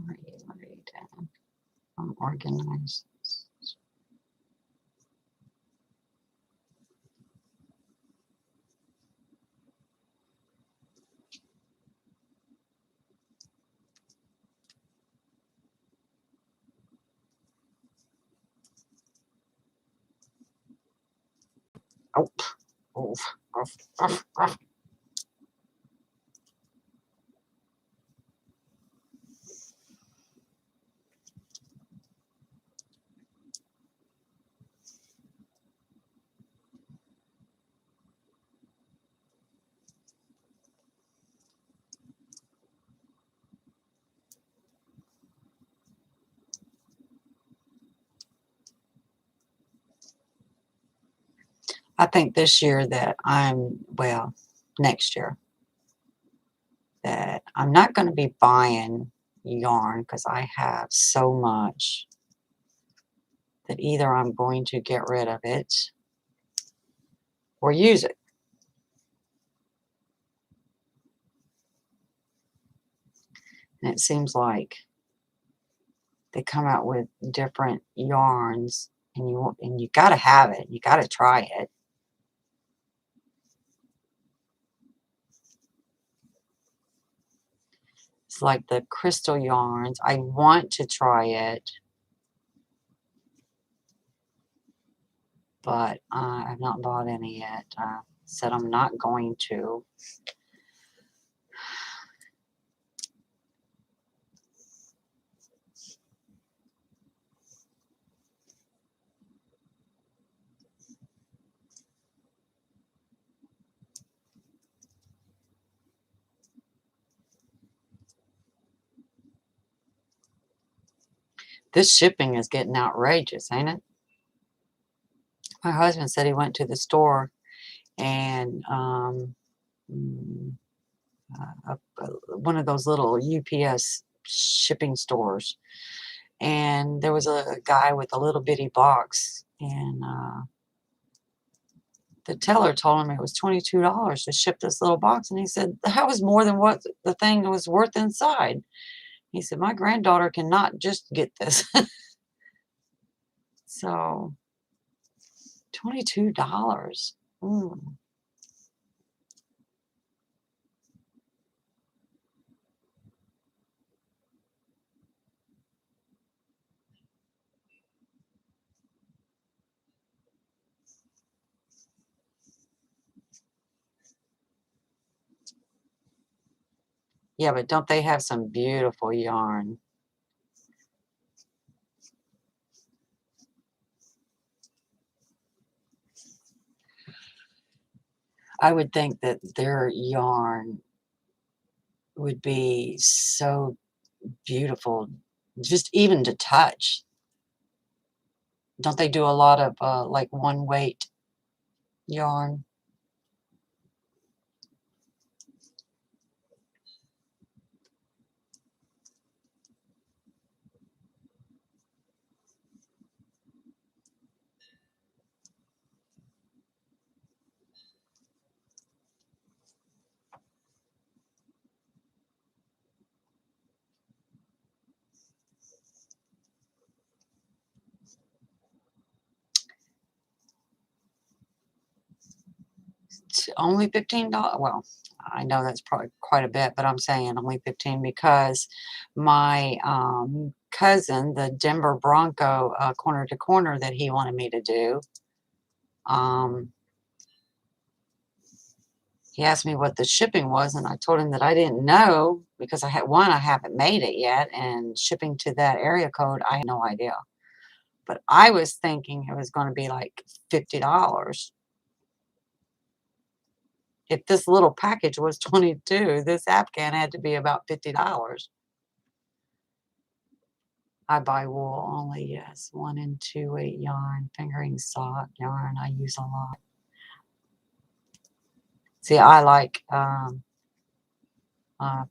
are you doing? I'm organized. Oh, oh, oh. I think this year that well, next year, that I'm not going to be buying yarn because I have so much that either I'm going to get rid of it or use it. And it seems like they come out with different yarns, and you got to have it. You got to try it. It's like the crystal yarns. I want to try it, but I've not bought any yet. Said I'm not going to. This shipping is getting outrageous, ain't it? My husband said he went to the store, and one of those little UPS shipping stores, and there was a guy with a little bitty box, and the teller told him it was $22 to ship this little box, and he said that was more than what the thing was worth inside. He said, my granddaughter cannot just get this. So $22. Mm. Yeah, but don't they have some beautiful yarn? I would think that their yarn would be so beautiful, just even to touch. Don't they do a lot of like one weight yarn? Only $15? Well, I know that's probably quite a bit, but I'm saying only 15 because my cousin, the Denver Bronco corner to corner that he wanted me to do, um, he asked me what the shipping was, and I told him that I didn't know because I haven't made it yet, and shipping to that area code, I had no idea. But I was thinking it was going to be like $50. If this little package was 22, this Afghan had to be about $50. I buy wool only, yes. 1 and 2 weight yarn, fingering sock yarn I use a lot. See, I like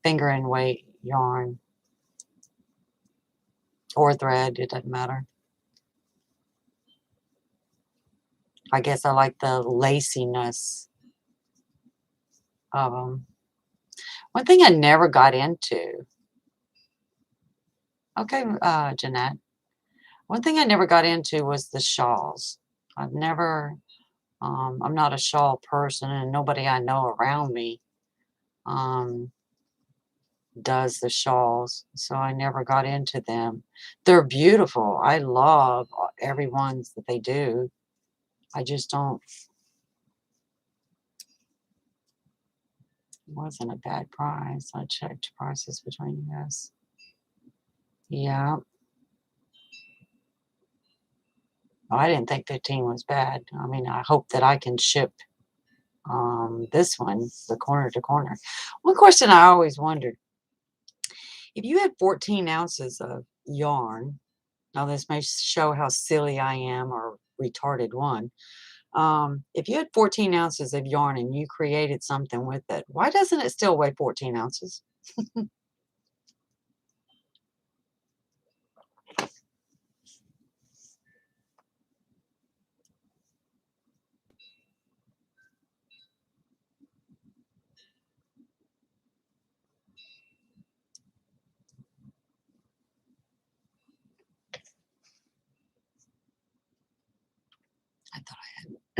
finger and weight yarn or thread, it doesn't matter. I guess I like the laciness of them. One thing I never got into, okay, Jeanette, one thing I never got into was the shawls. I've never, I'm not a shawl person, and nobody I know around me um, does the shawls, so I never got into them. They're beautiful. I love every ones that they do. I just don't. It wasn't a bad price. I checked prices between yes. Yeah. I didn't think 15 was bad. I mean, I hope that I can ship this one, the corner to corner. One question I always wondered, if you had 14 ounces of yarn, now this may show how silly I am or retarded one. If you had 14 ounces of yarn and you created something with it, why doesn't it still weigh 14 ounces? I thought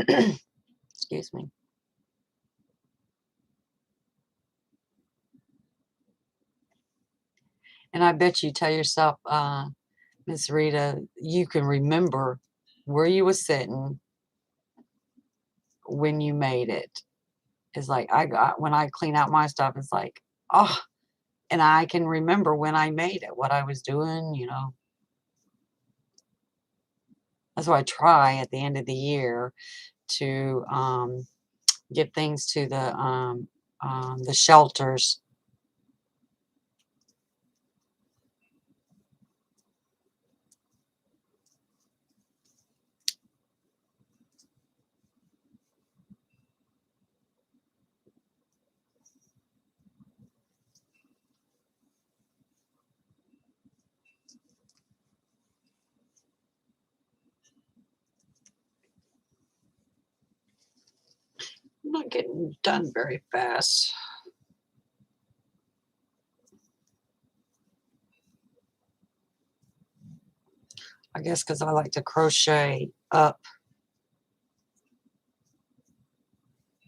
I had, excuse me. And I bet you tell yourself, Miss Rita, you can remember where you was sitting when you made it. It's like I got when I clean out my stuff, it's like, oh, and I can remember when I made it, what I was doing. That's why I try at the end of the year to give things to the shelters. I'm not getting done very fast. I guess because I like to crochet up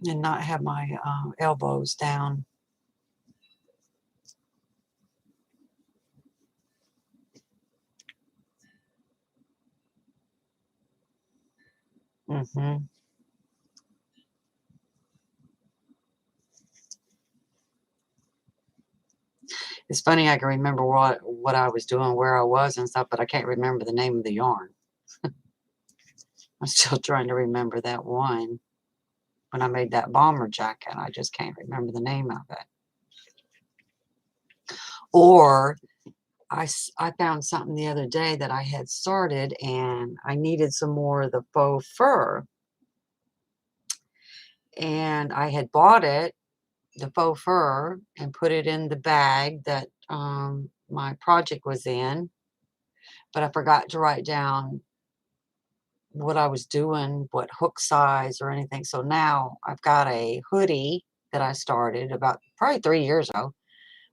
and not have my elbows down. It's funny, I can remember what I was doing, where I was and stuff, but I can't remember the name of the yarn. I'm still trying to remember that one. When I made that bomber jacket, I just can't remember the name of it. Or I found something the other day that I had started, and I needed some more of the faux fur. And I had bought it, the faux fur, and put it in the bag that my project was in. But I forgot to write down what I was doing, what hook size or anything. So now I've got a hoodie that I started about probably 3 years ago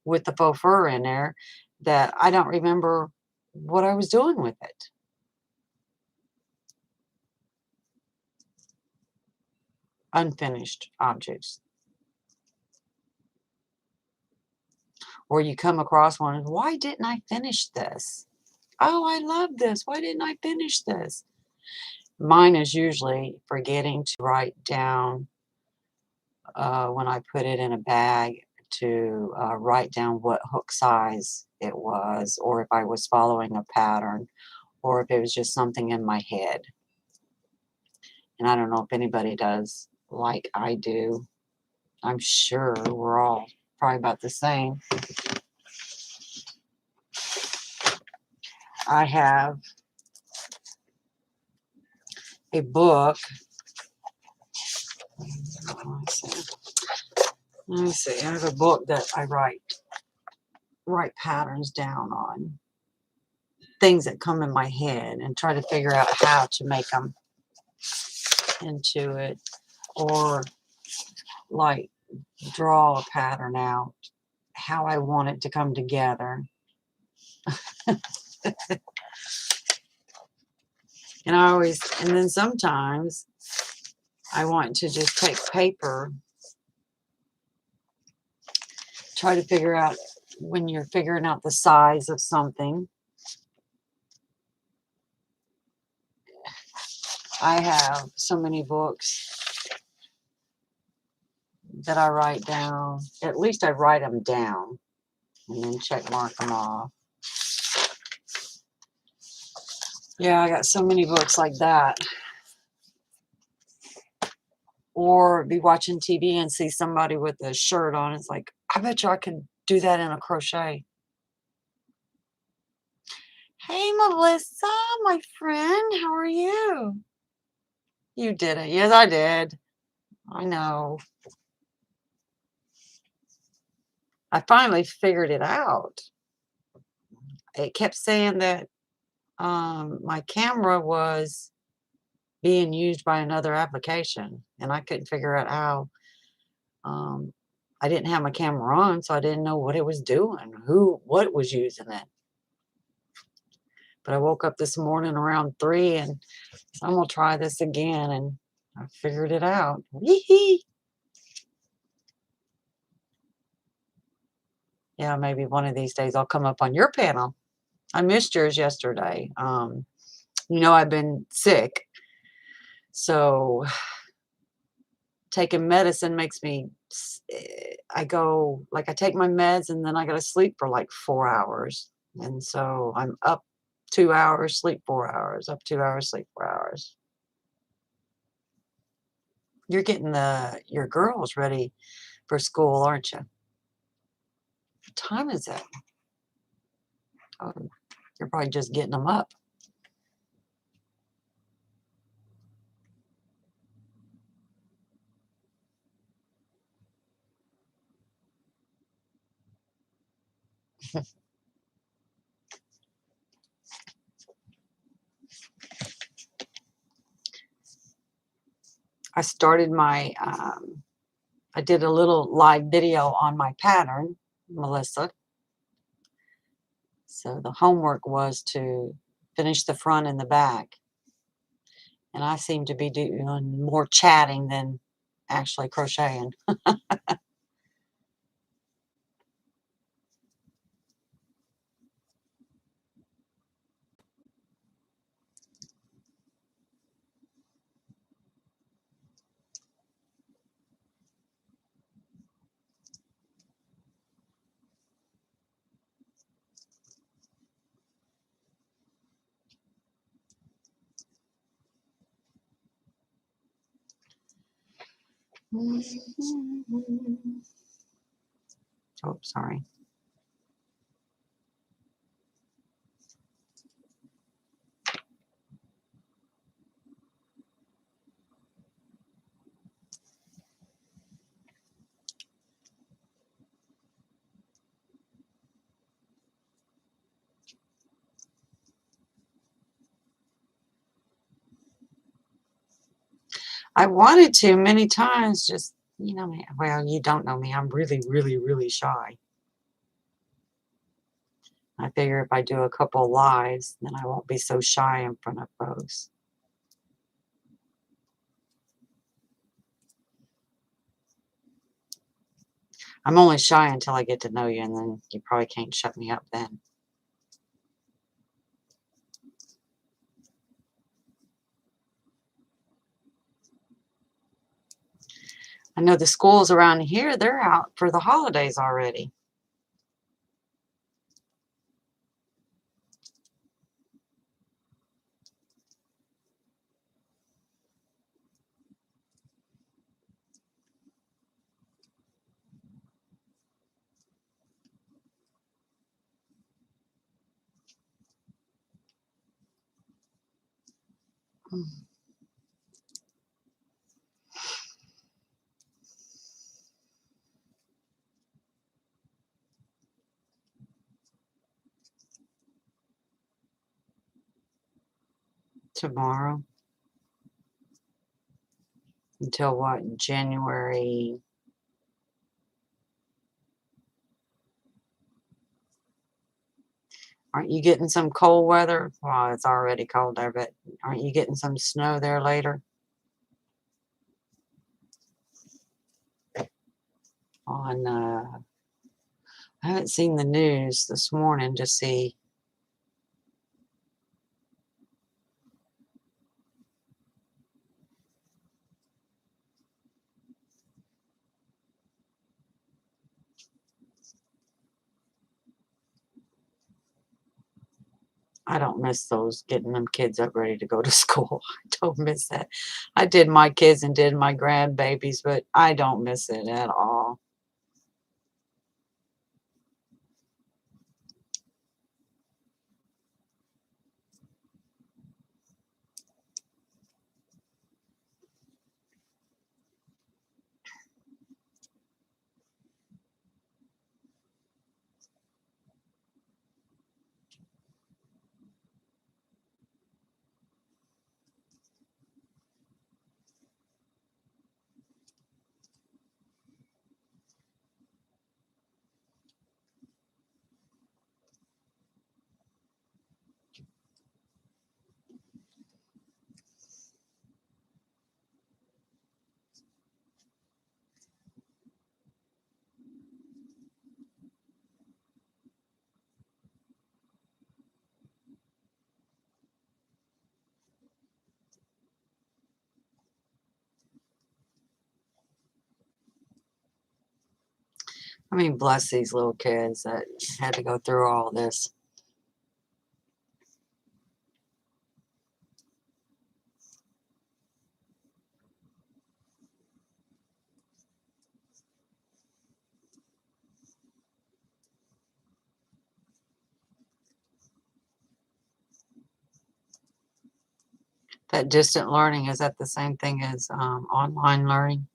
with the faux fur in there that I don't remember what I was doing with it. Unfinished objects. Or you come across one and, why didn't I finish this? Oh, I love this. Why didn't I finish this? Mine is usually forgetting to write down when I put it in a bag to write down what hook size it was, or if I was following a pattern, or if it was just something in my head. And I don't know if anybody does like I do. I'm sure we're all probably about the same. I have a book. Let me see. I have a book that I write patterns down on. Things that come in my head and try to figure out how to make them into it. Or like draw a pattern out, how I want it to come together. And then sometimes I want to just take paper, try to figure out when you're figuring out the size of something. I have so many books that I write down. At least I write them down and then check mark them off. Yeah, I got so many books like that. Or be watching TV and see somebody with a shirt on. It's like, I bet you I could do that in a crochet. Hey, Melissa, my friend, how are you? You did it. Yes, I did. I know. I finally figured it out. It kept saying that my camera was being used by another application, and I couldn't figure out how. I didn't have my camera on, so I didn't know what it was doing, what was using it. But I woke up this morning around 3 and so I'm going to try this again, and I figured it out. Wee-hee. Yeah, maybe one of these days I'll come up on your panel. I missed yours yesterday. I've been sick. So taking medicine makes me, I take my meds and then I go to sleep for like 4 hours. And so I'm up 2 hours, sleep 4 hours, up 2 hours, sleep 4 hours. You're getting your girls ready for school, aren't you? What time is it? Oh, you're probably just getting them up. I started I did a little live video on my pattern, Melissa. So the homework was to finish the front and the back. And I seem to be doing more chatting than actually crocheting. Oh, sorry. I wanted to many times, just, you know me. Well, you don't know me. I'm really, really, really shy. I figure if I do a couple lives, then I won't be so shy in front of folks. I'm only shy until I get to know you, and then you probably can't shut me up then. I know the schools around here, they're out for the holidays already. Tomorrow until what? January. Aren't you getting some cold weather? Well, it's already cold there, but aren't you getting some snow there later? On, I haven't seen the news this morning to see. I don't miss those, getting them kids up ready to go to school. I don't miss that. I did my kids and did my grandbabies, but I don't miss it at all. I mean, bless these little kids that had to go through all this. That distant learning, is that the same thing as online learning?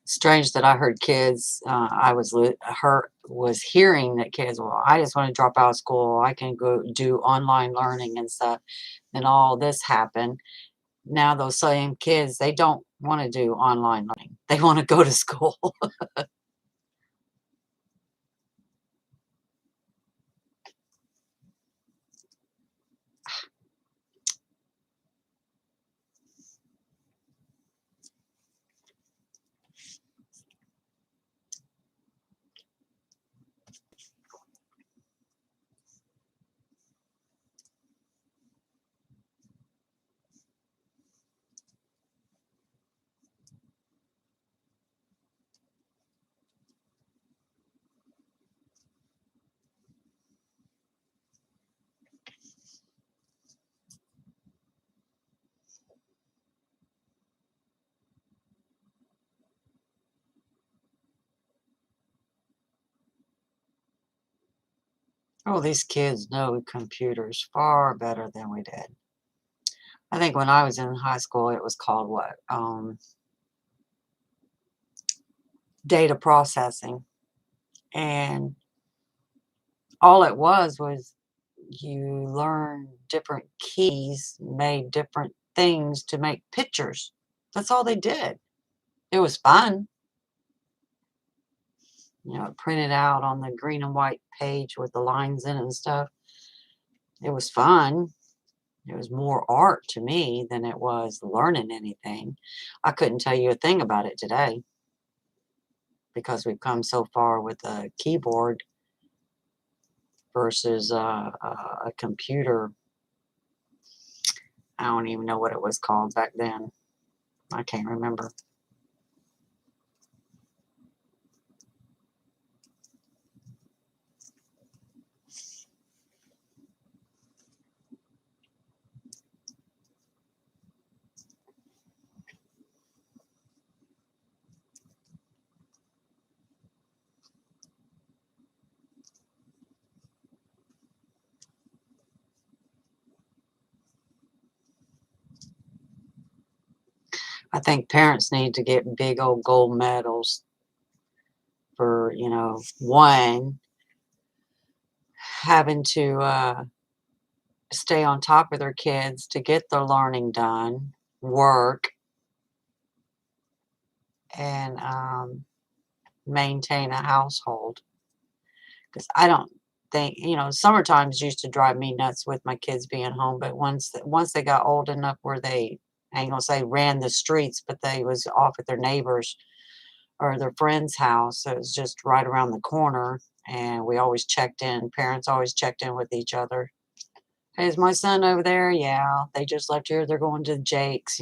Strange that I heard kids, was hearing that kids, "Well, I just wanna drop out of school, I can go do online learning and stuff," and all this happened. Now those same kids, they don't wanna do online learning. They wanna go to school. Oh, these kids know computers far better than we did. I think when I was in high school, it was called what? Data processing, and all it was you learn different keys, made different things to make pictures. That's all they did. It was fun. Printed out on the green and white page with the lines in it and stuff. It was fun. It was more art to me than it was learning anything. I couldn't tell you a thing about it today because we've come so far with a keyboard versus a computer. I don't even know what it was called back then. I can't remember. I think parents need to get big old gold medals for, one, having to stay on top of their kids to get their learning done, work, and maintain a household. Because I don't think, summer times used to drive me nuts with my kids being home, but once they got old enough where they, I ain't gonna say ran the streets, but they was off at their neighbors or their friend's house. So it was just right around the corner, and we always checked in. Parents always checked in with each other. Hey, is my son over there? Yeah, they just left here. They're going to Jake's.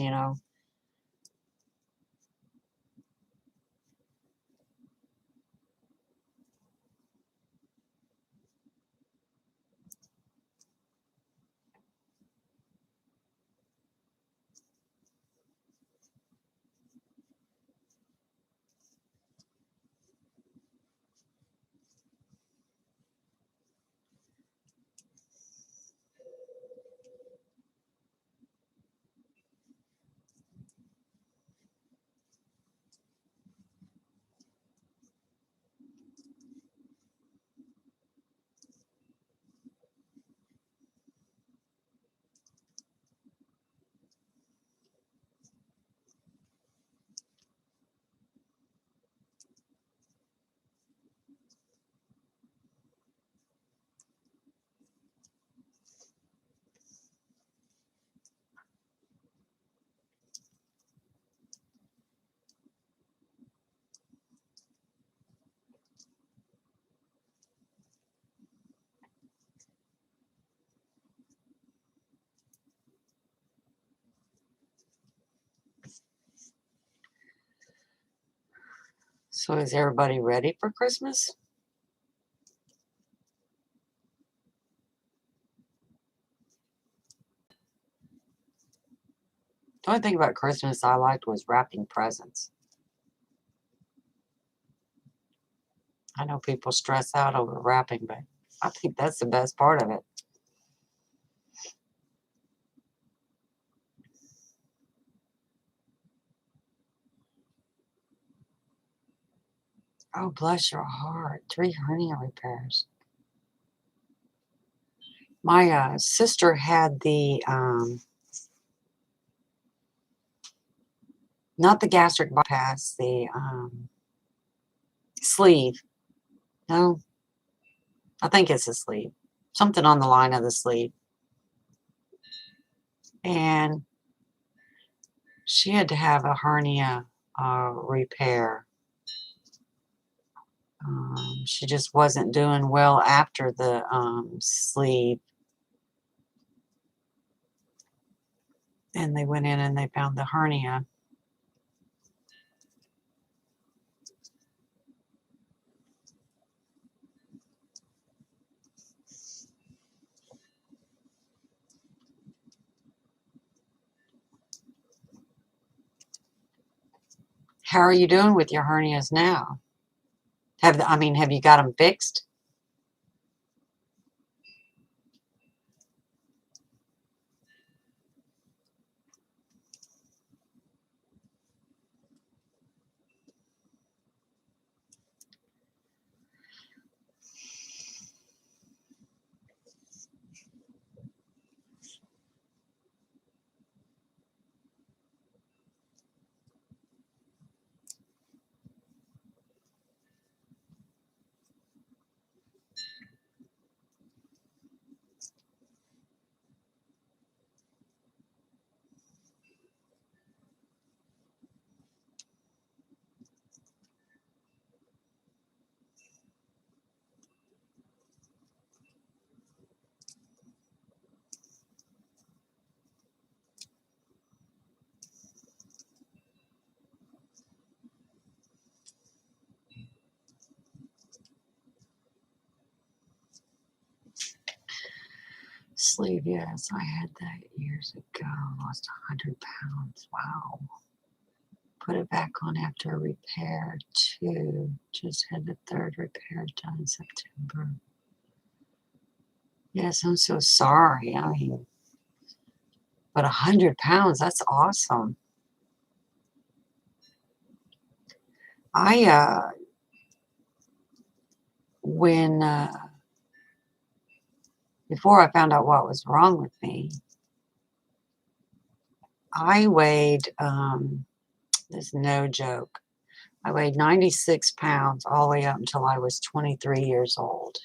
So is everybody ready for Christmas? The only thing about Christmas I liked was wrapping presents. I know people stress out over wrapping, but I think that's the best part of it. Oh, bless your heart. 3 hernia repairs. My sister had the, not the gastric bypass, the sleeve. No, I think it's a sleeve. Something on the line of the sleeve. And she had to have a hernia repair. She just wasn't doing well after the sleeve. And they went in and they found the hernia. How are you doing with your hernias now? Have you got them fixed? Sleeve, yes, I had that years ago. Lost 100 pounds. Wow. Put it back on after a repair too. Just had the 3rd repair done in September. Yes, I'm so sorry. But 100 pounds, that's awesome. I, when, before I found out what was wrong with me, I weighed, there's no joke, I weighed 96 pounds all the way up until I was 23 years old.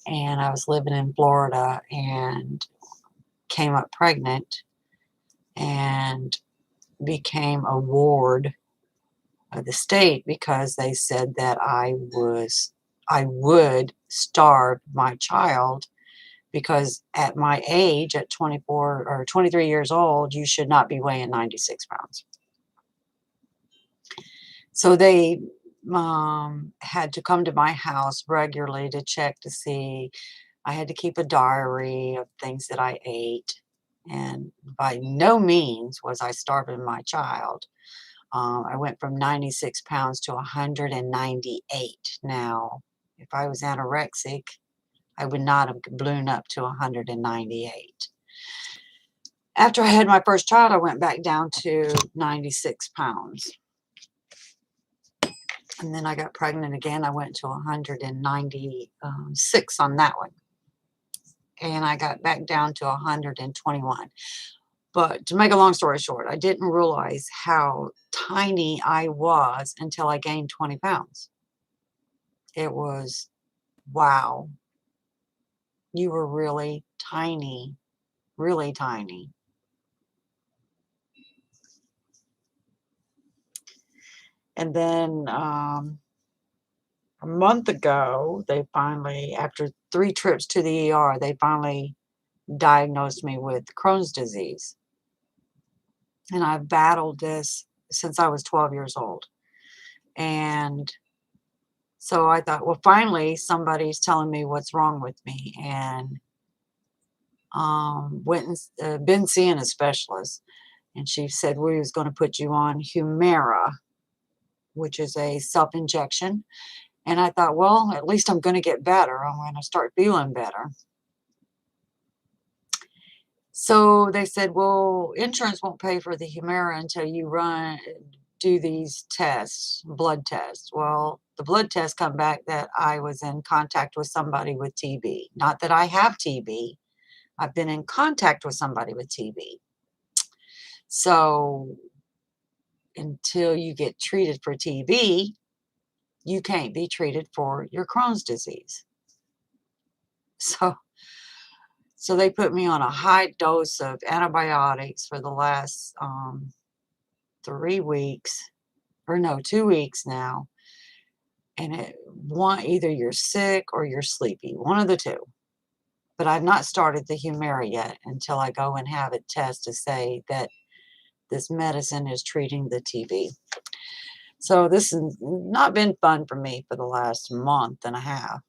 And I was living in Florida and came up pregnant and became a ward of the state because they said that I would starve my child, because at my age, at 24 or 23 years old, you should not be weighing 96 pounds. So they had to come to my house regularly to check to see. I had to keep a diary of things that I ate. And by no means was I starving my child. I went from 96 pounds to 198. Now, if I was anorexic, I would not have blown up to 198. After I had my first child, I went back down to 96 pounds. And then I got pregnant again. I went to 196 on that one. And I got back down to 121. But to make a long story short, I didn't realize how tiny I was until I gained 20 pounds. It was, wow, you were really tiny, really tiny. And then a month ago, they finally, after 3 trips to the ER, they finally diagnosed me with Crohn's disease. And I've battled this since I was 12 years old. And so I thought, well, finally, somebody's telling me what's wrong with me. And went and been seeing a specialist. And she said we was going to put you on Humira, which is a self-injection. And I thought, well, at least I'm going to get better. I'm going to start feeling better. So they said, well, insurance won't pay for the Humira until you do these tests, blood tests. Well, the blood test come back that I was in contact with somebody with TB. Not that I have TB. I've been in contact with somebody with TB. So until you get treated for TB, you can't be treated for your Crohn's disease. So they put me on a high dose of antibiotics for the last 3 weeks, or no, 2 weeks now. And either you're sick or you're sleepy, one of the two. But I've not started the Humira yet until I go and have it test to say that this medicine is treating the TB. So this has not been fun for me for the last month and a half.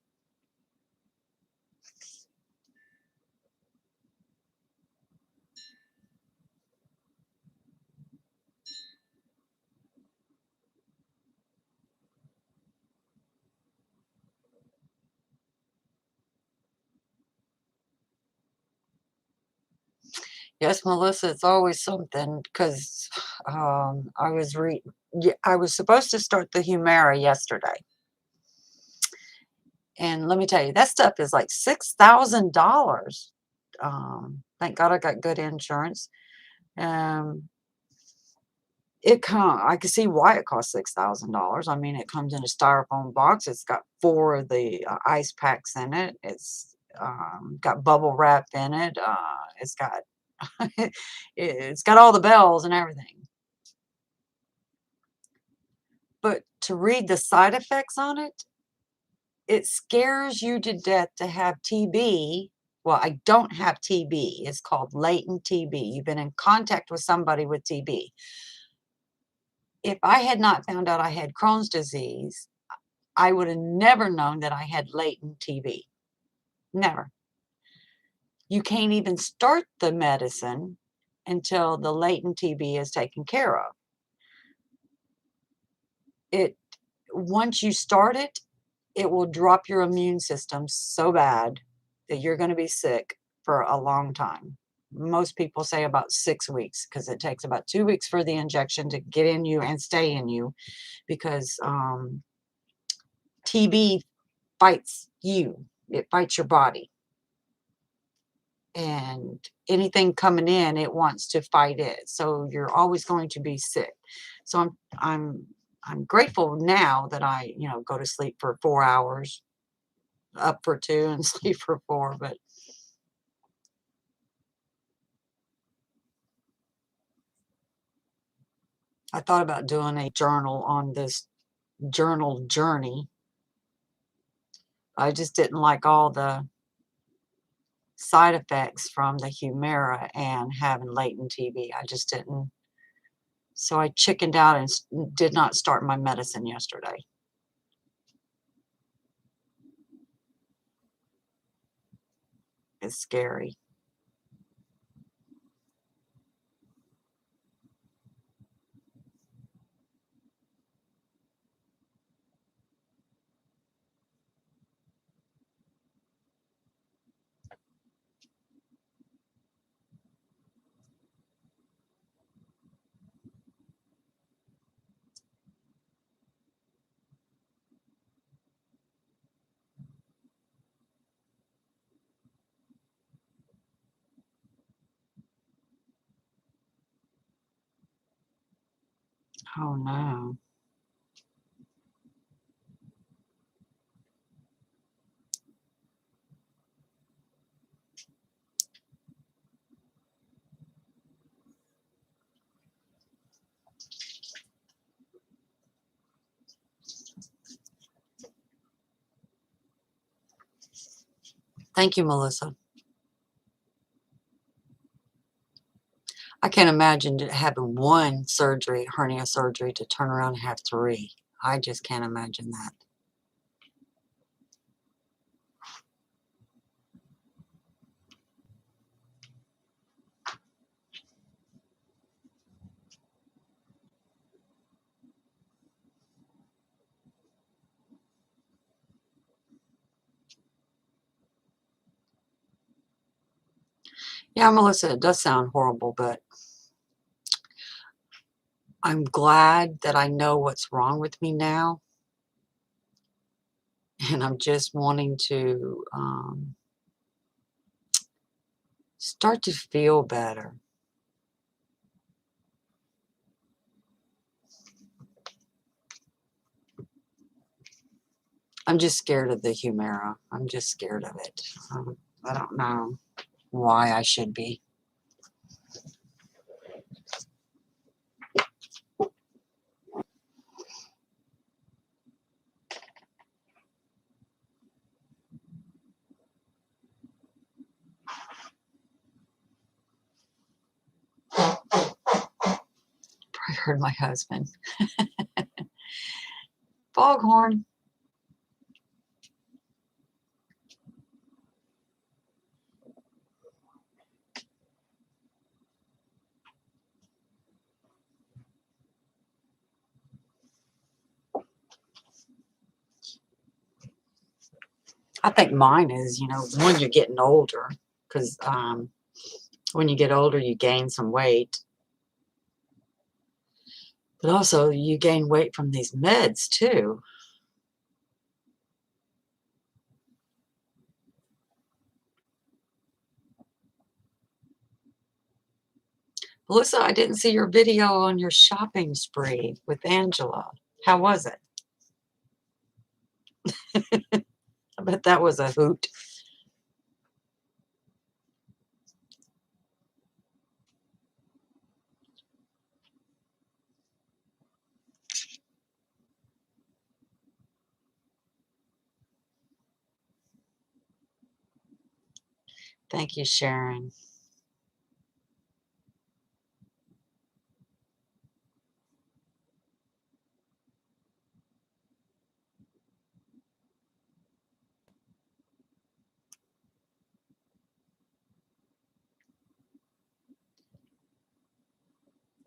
Yes, Melissa, it's always something because I was supposed to start the Humira yesterday. And let me tell you, that stuff is like $6,000. Thank God I got good insurance. Um, I can see why it costs $6,000. I mean, it comes in a styrofoam box. It's got 4 of the ice packs in it. It's got bubble wrap in it. It's got it's got all the bells and everything. But to read the side effects on it, it scares you to death to have TB. Well, I don't have TB. It's called latent TB. You've been in contact with somebody with TB. If I had not found out I had Crohn's disease, I would have never known that I had latent TB. Never. You can't even start the medicine until the latent TB is taken care of. Once you start it, it will drop your immune system so bad that you're going to be sick for a long time. Most people say about 6 weeks because it takes about 2 weeks for the injection to get in you and stay in you because TB fights you. It fights your body. And anything coming in, it wants to fight it. So you're always going to be sick. So I'm grateful now that I, go to sleep for 4 hours, up for 2 and sleep for 4, but I thought about doing a journal on this journal journey. I just didn't like all the side effects from the Humira and having latent TB. I just didn't. So I chickened out and did not start my medicine yesterday. It's scary. Oh no. Thank you, Melissa. I can't imagine having 1 surgery, hernia surgery, to turn around and have 3. I just can't imagine that. Yeah, Melissa, it does sound horrible, but I'm glad that I know what's wrong with me now. And I'm just wanting to start to feel better. I'm just scared of the Humira. I'm just scared of it. I don't know why I should be. I heard my husband. Foghorn. I think mine is, when you're getting older, because when you get older, you gain some weight. But also, you gain weight from these meds, too. Melissa, I didn't see your video on your shopping spree with Angela. How was it? I bet that was a hoot. Thank you, Sharon.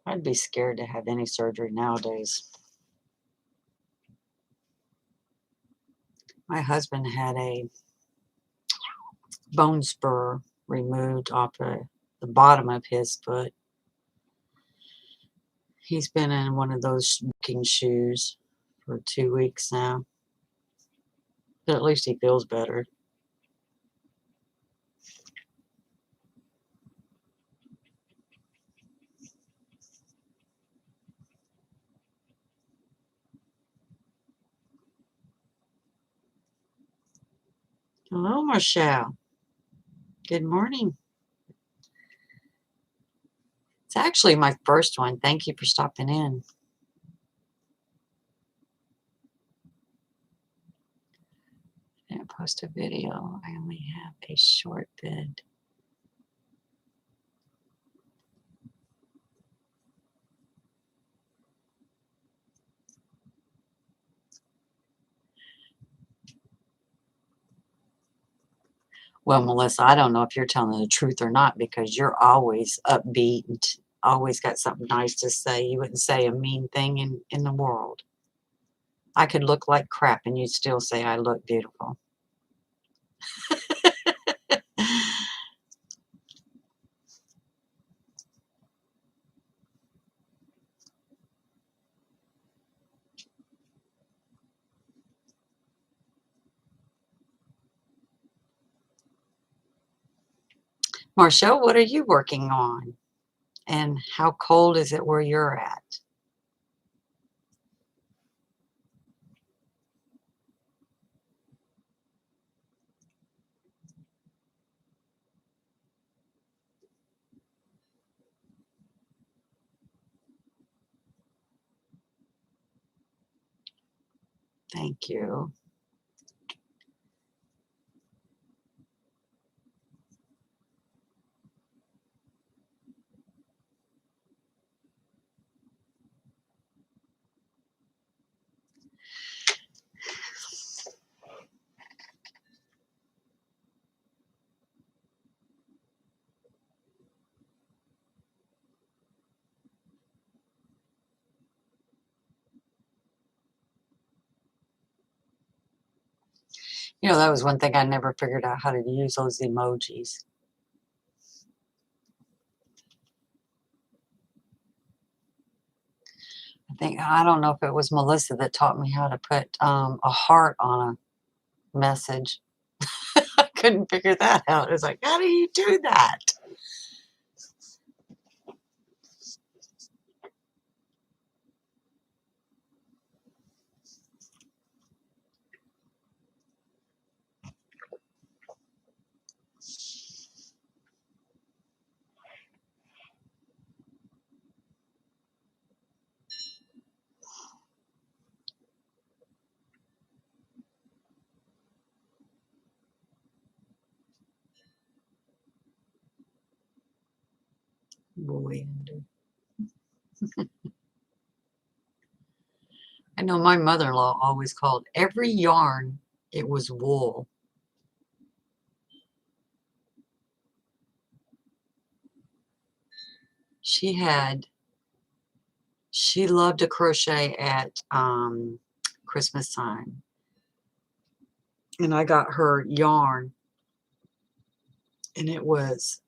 I'd be scared to have any surgery nowadays. My husband had a bone spur removed off of the bottom of his foot. He's been in one of those walking shoes for 2 weeks now. But at least he feels better. Hello, Marshall. Good morning. It's actually my first one. Thank you for stopping in. I didn't post a video. I only have a short vid. Well, Melissa, I don't know if you're telling the truth or not because you're always upbeat and always got something nice to say. You wouldn't say a mean thing in the world. I could look like crap and you'd still say I look beautiful. Marshall, what are you working on? And how cold is it where you're at? Thank you. That was one thing I never figured out how to use those emojis. I don't know if it was Melissa that taught me how to put a heart on message. I couldn't figure that out. It was like, how do you do that? Wind. I know my mother-in-law always called every yarn, it was wool. She loved to crochet at Christmas time. And I got her yarn, and it was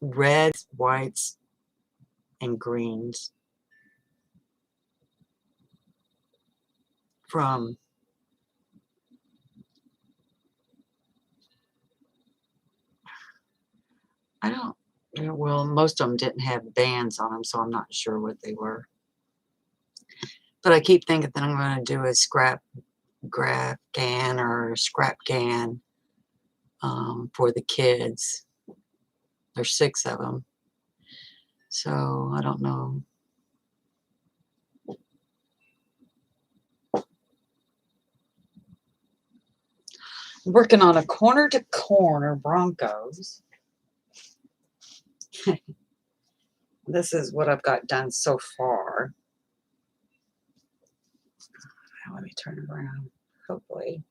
reds, whites, and greens from well, most of them didn't have bands on them, so I'm not sure what they were. But I keep thinking that I'm going to do a scrap gan or scrap gan for the kids. There's 6 of them. So I don't know. I'm working on a corner to corner Broncos. This is what I've got done so far. Let me turn it around. Hopefully.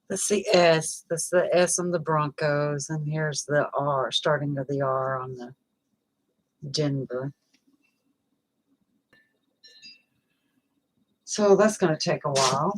That's the S. That's the S on the Broncos. And here's the R, starting of the R on the Denver. So that's going to take a while.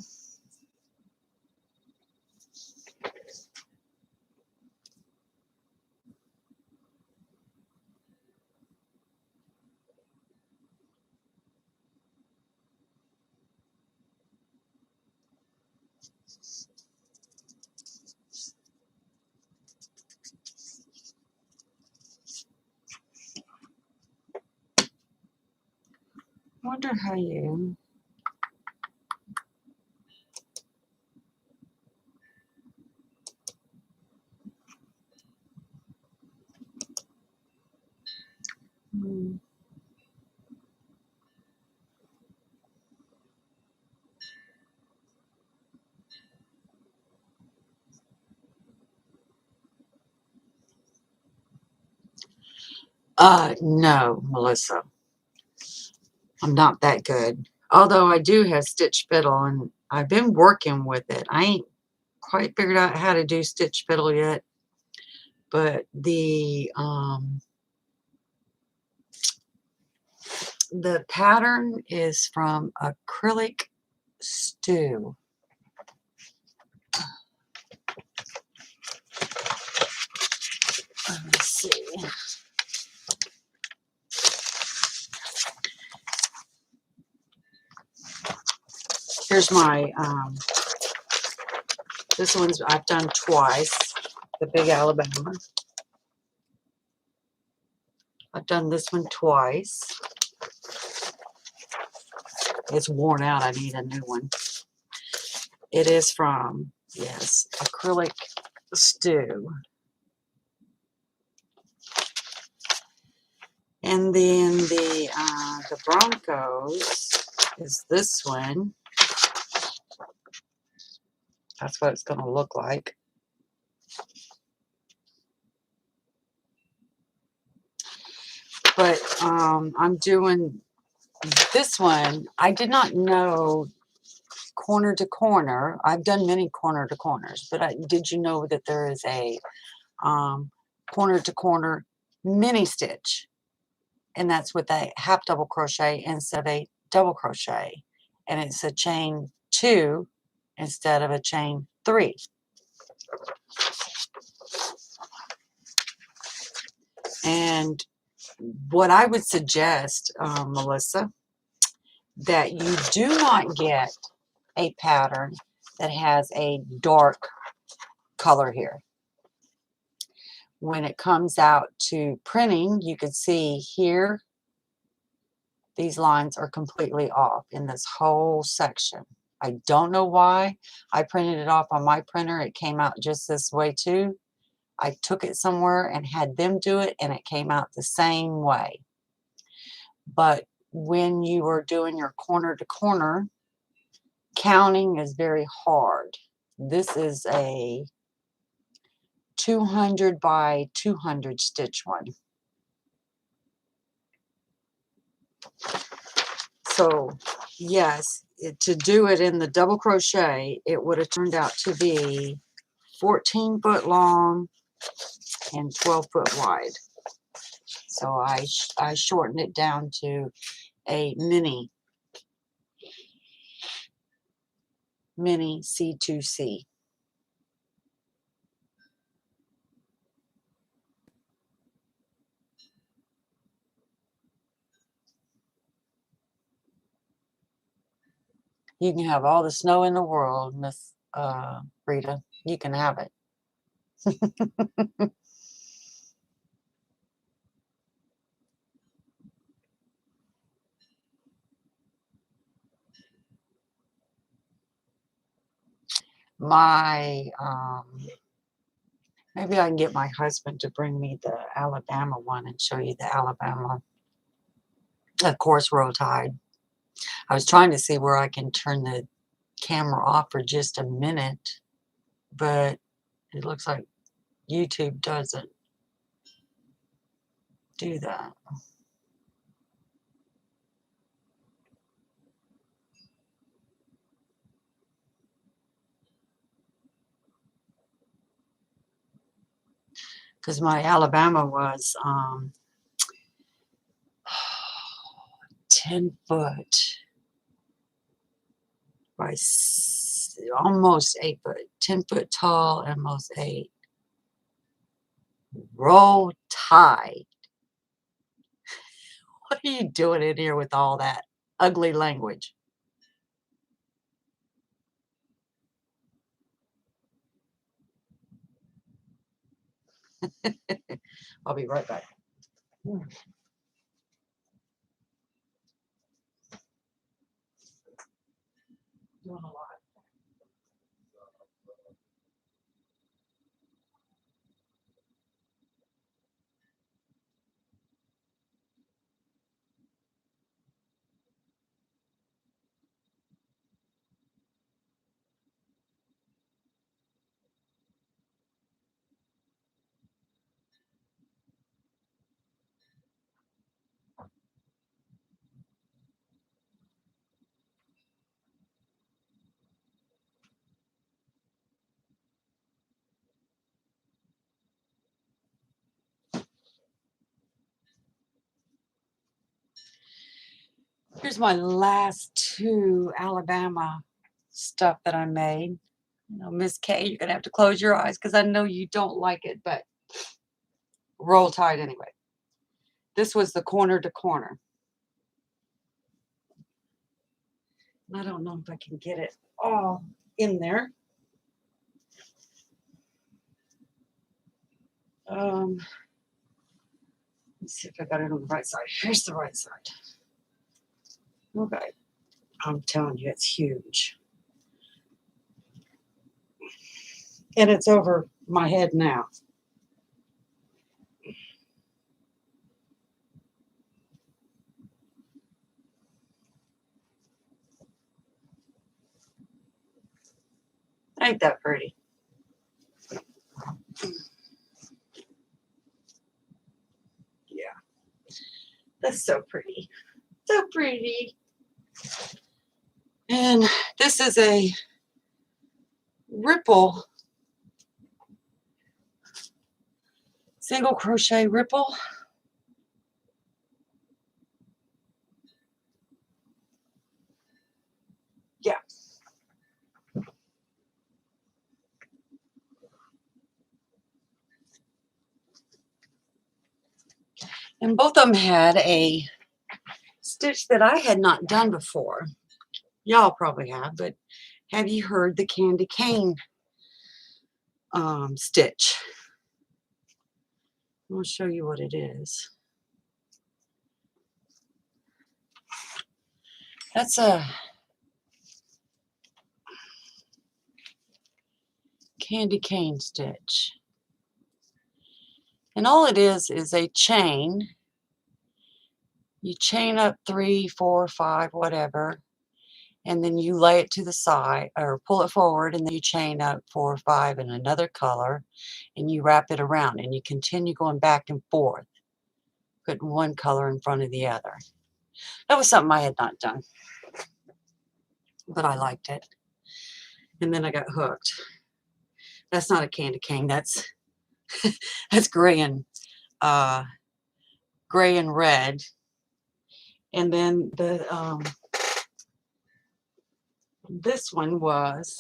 Wonder how you... No, Melissa. I'm not that good. Although I do have stitch fiddle, and I've been working with it. I ain't quite figured out how to do stitch fiddle yet. But the pattern is from Acrylic Stew. Let me see. Here's my, this one's I've done twice, the Big Alabama. I've done this one twice. It's worn out. I need a new one. It is from, yes, Acrylic Stew. And then the Broncos is this one. That's what it's going to look like. But I'm doing this one. I did not know corner to corner. I've done many corner to corners, but did you know that there is a corner to corner mini stitch? And that's with a half double crochet instead of a double crochet. And it's a chain 2 instead of a chain 3. And what I would suggest, Melissa, that you do not get a pattern that has a dark color here. When it comes out to printing, you can see here, these lines are completely off in this whole section. I don't know why. I printed it off on my printer. It came out just this way too. I took it somewhere and had them do it, and it came out the same way. But when you are doing your corner to corner, counting is very hard. This is a 200 by 200 stitch one. So yes, to do it in the double crochet, it would have turned out to be 14 foot long and 12 foot wide. So I shortened it down to a mini C2C. You can have all the snow in the world, Miss Rita. You can have it. My maybe I can get my husband to bring me the Alabama one and show you the Alabama, of course, roll tide. I was trying to see where I can turn the camera off for just a minute, but it looks like YouTube doesn't do that. Because my Alabama was 10 foot by almost 8 foot, 10 foot tall and almost 8. Roll tide. What are you doing in here with all that ugly language? I'll be right back. Doing a lot. Here's my last 2 Alabama stuff that I made. You know, Miss K, you're gonna have to close your eyes because I know you don't like it, but roll tide anyway. This was the corner to corner. I don't know if I can get it all in there. Let's see if I got it on the right side. Here's the right side. Okay. I'm telling you, it's huge. And it's over my head now. Ain't that pretty? Yeah. That's so pretty. So pretty. And this is a ripple, single crochet ripple. Yeah. And both of them had a stitch that I had not done before. Y'all probably have, but Have you heard the candy cane stitch? I'll show you what it is. That's a candy cane stitch. And all it is a chain. You chain up 3, 4, 5, whatever, and then you lay it to the side or pull it forward, and then you chain up 4 or 5 in another color, and you wrap it around, and you continue going back and forth, putting one color in front of the other. That was something I had not done, but I liked it. And then I got hooked. That's not a candy cane. That's that's gray and red. And then the this one was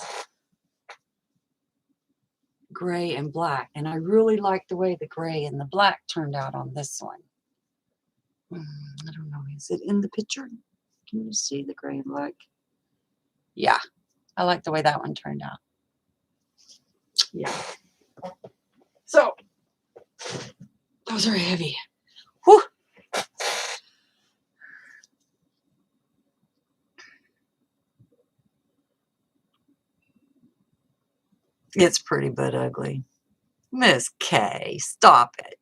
gray and black, and I really liked the way the gray and the black turned out on this one. I don't know, is it in the picture? Can you see the gray and black? Yeah, I like the way that one turned out. Yeah. So those are heavy. Whew. It's pretty but ugly. Miss K, stop it.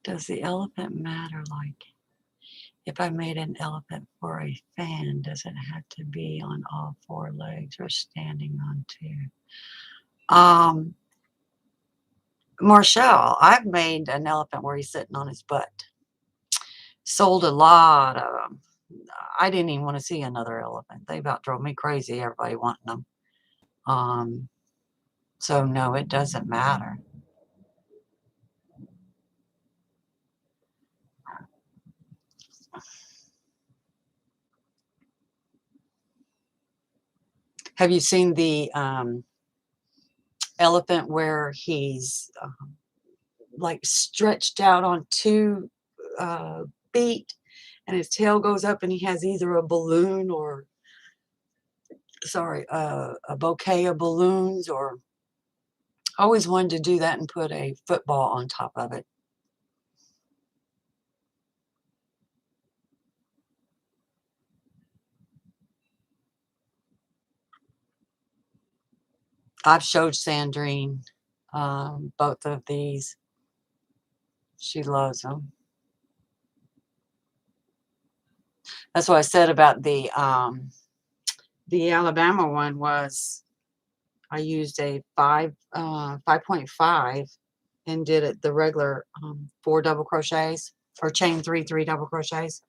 Does the elephant matter? Like, if I made an elephant for a fan, does it have to be on all 4 legs or standing on 2? Marshall, I've made an elephant where he's sitting on his butt. Sold a lot of them. I didn't even want to see another elephant. They about drove me crazy, everybody wanting them. So no, it doesn't matter. Have you seen the elephant where he's like stretched out on 2 feet, and his tail goes up, and he has either a balloon or, sorry, a bouquet of balloons, or I always wanted to do that and put a football on top of it. I've showed Sandrine both of these. She loves them. That's what I said about the Alabama one was I used a 5.5 and did it the regular 4 double crochets, or chain 3 double crochets,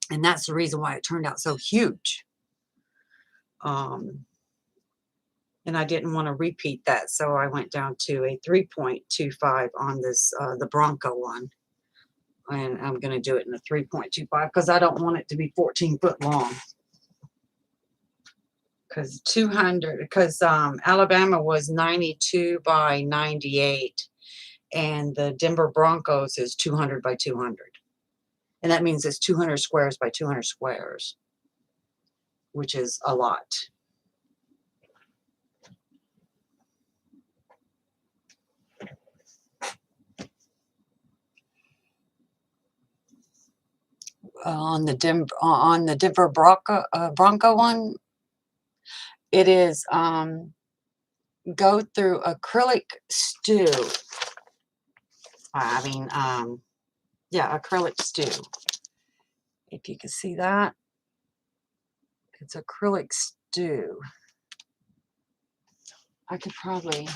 and that's the reason why it turned out so huge. And I didn't want to repeat that, so I went down to a 3.25 on this the Bronco one, and I'm going to do it in a 3.25 because I don't want it to be 14 foot long. Because Alabama was 92 by 98, and the Denver Broncos is 200 by 200, and that means it's 200 squares by 200 squares, which is a lot. On the Denver Bronco one, it is go through acrylic stew. Yeah, acrylic stew. If you can see that, it's acrylic stew. I could probably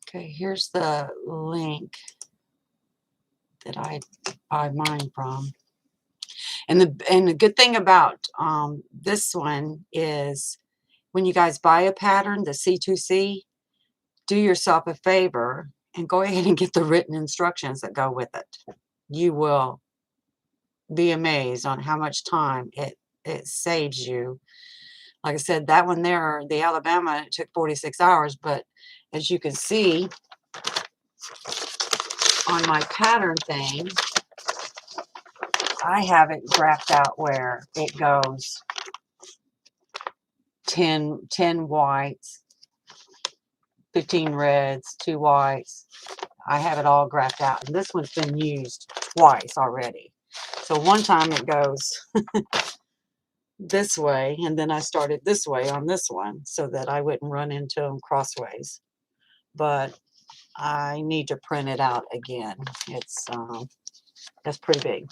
Okay, here's the link that I buy mine from. And the good thing about this one is when you guys buy a pattern, the C2C, do yourself a favor and go ahead and get the written instructions that go with it. You will be amazed on how much time it saves you. Like I said, that one there, the Alabama, it took 46 hours, but as you can see on my pattern thing, I have it graphed out where it goes 10 whites, 15 reds, 2 whites. I have it all graphed out. And this one's been used twice already. So one time it goes this way, and then I started this way on this one so that I wouldn't run into them crossways. But I need to print it out again. It's that's pretty big.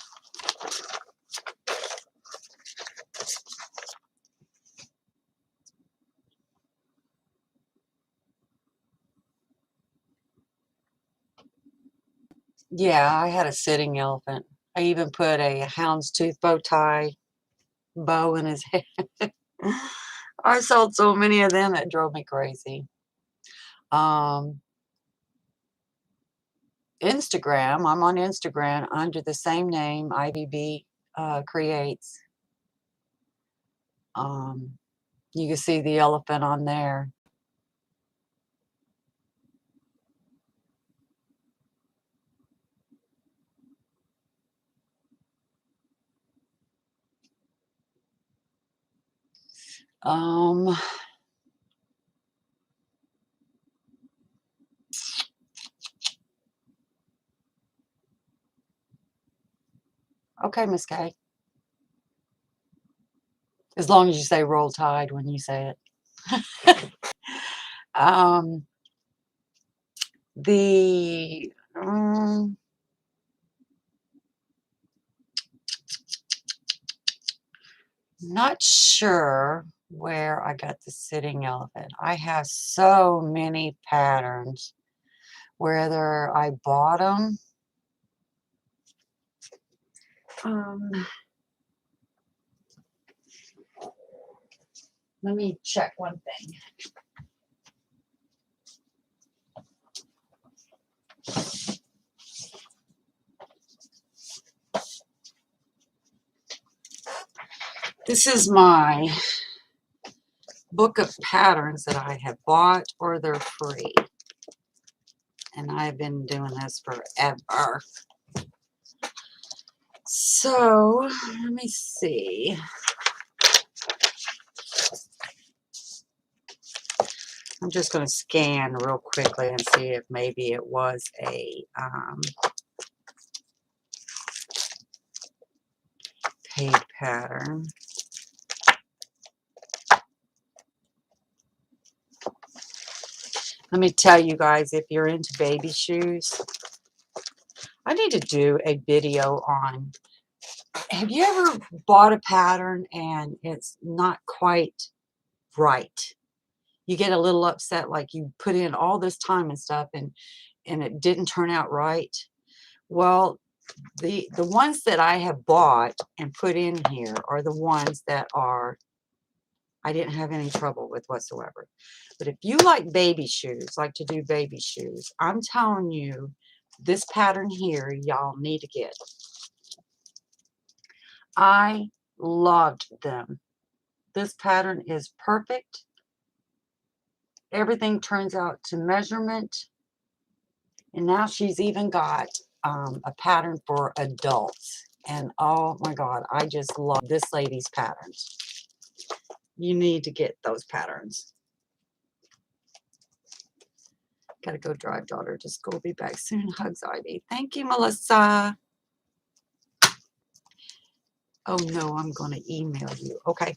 Yeah, I had a sitting elephant. I even put a houndstooth bow tie bow in his head. I sold so many of them it drove me crazy. Instagram, I'm on Instagram under the same name, IVB Creates. You can see the elephant on there. Okay, Miss Kay. As long as you say roll tide when you say it. The not sure where I got the sitting elephant. I have so many patterns, whether I bought them. Let me check one thing. This is my book of patterns that I have bought or they're free. And I've been doing this forever. So, let me see. I'm just going to scan real quickly and see if maybe it was a paid pattern. Let me tell you guys, if you're into baby shoes, I need to do a video on, have you ever bought a pattern and it's not quite right? You get a little upset, like you put in all this time and stuff and it didn't turn out right. Well, the ones that I have bought and put in here are the ones that are I didn't have any trouble with whatsoever. But if you like baby shoes, like to do baby shoes, I'm telling you, this pattern here, y'all need to get. I loved them. This pattern is perfect. Everything turns out to measurement. And now she's even got a pattern for adults. And oh my God, I just love this lady's patterns. You need to get those patterns. Gotta go drive daughter to school. Be back soon. Hugs, Ivy. Thank you, Melissa. Oh no, I'm gonna email you. Okay.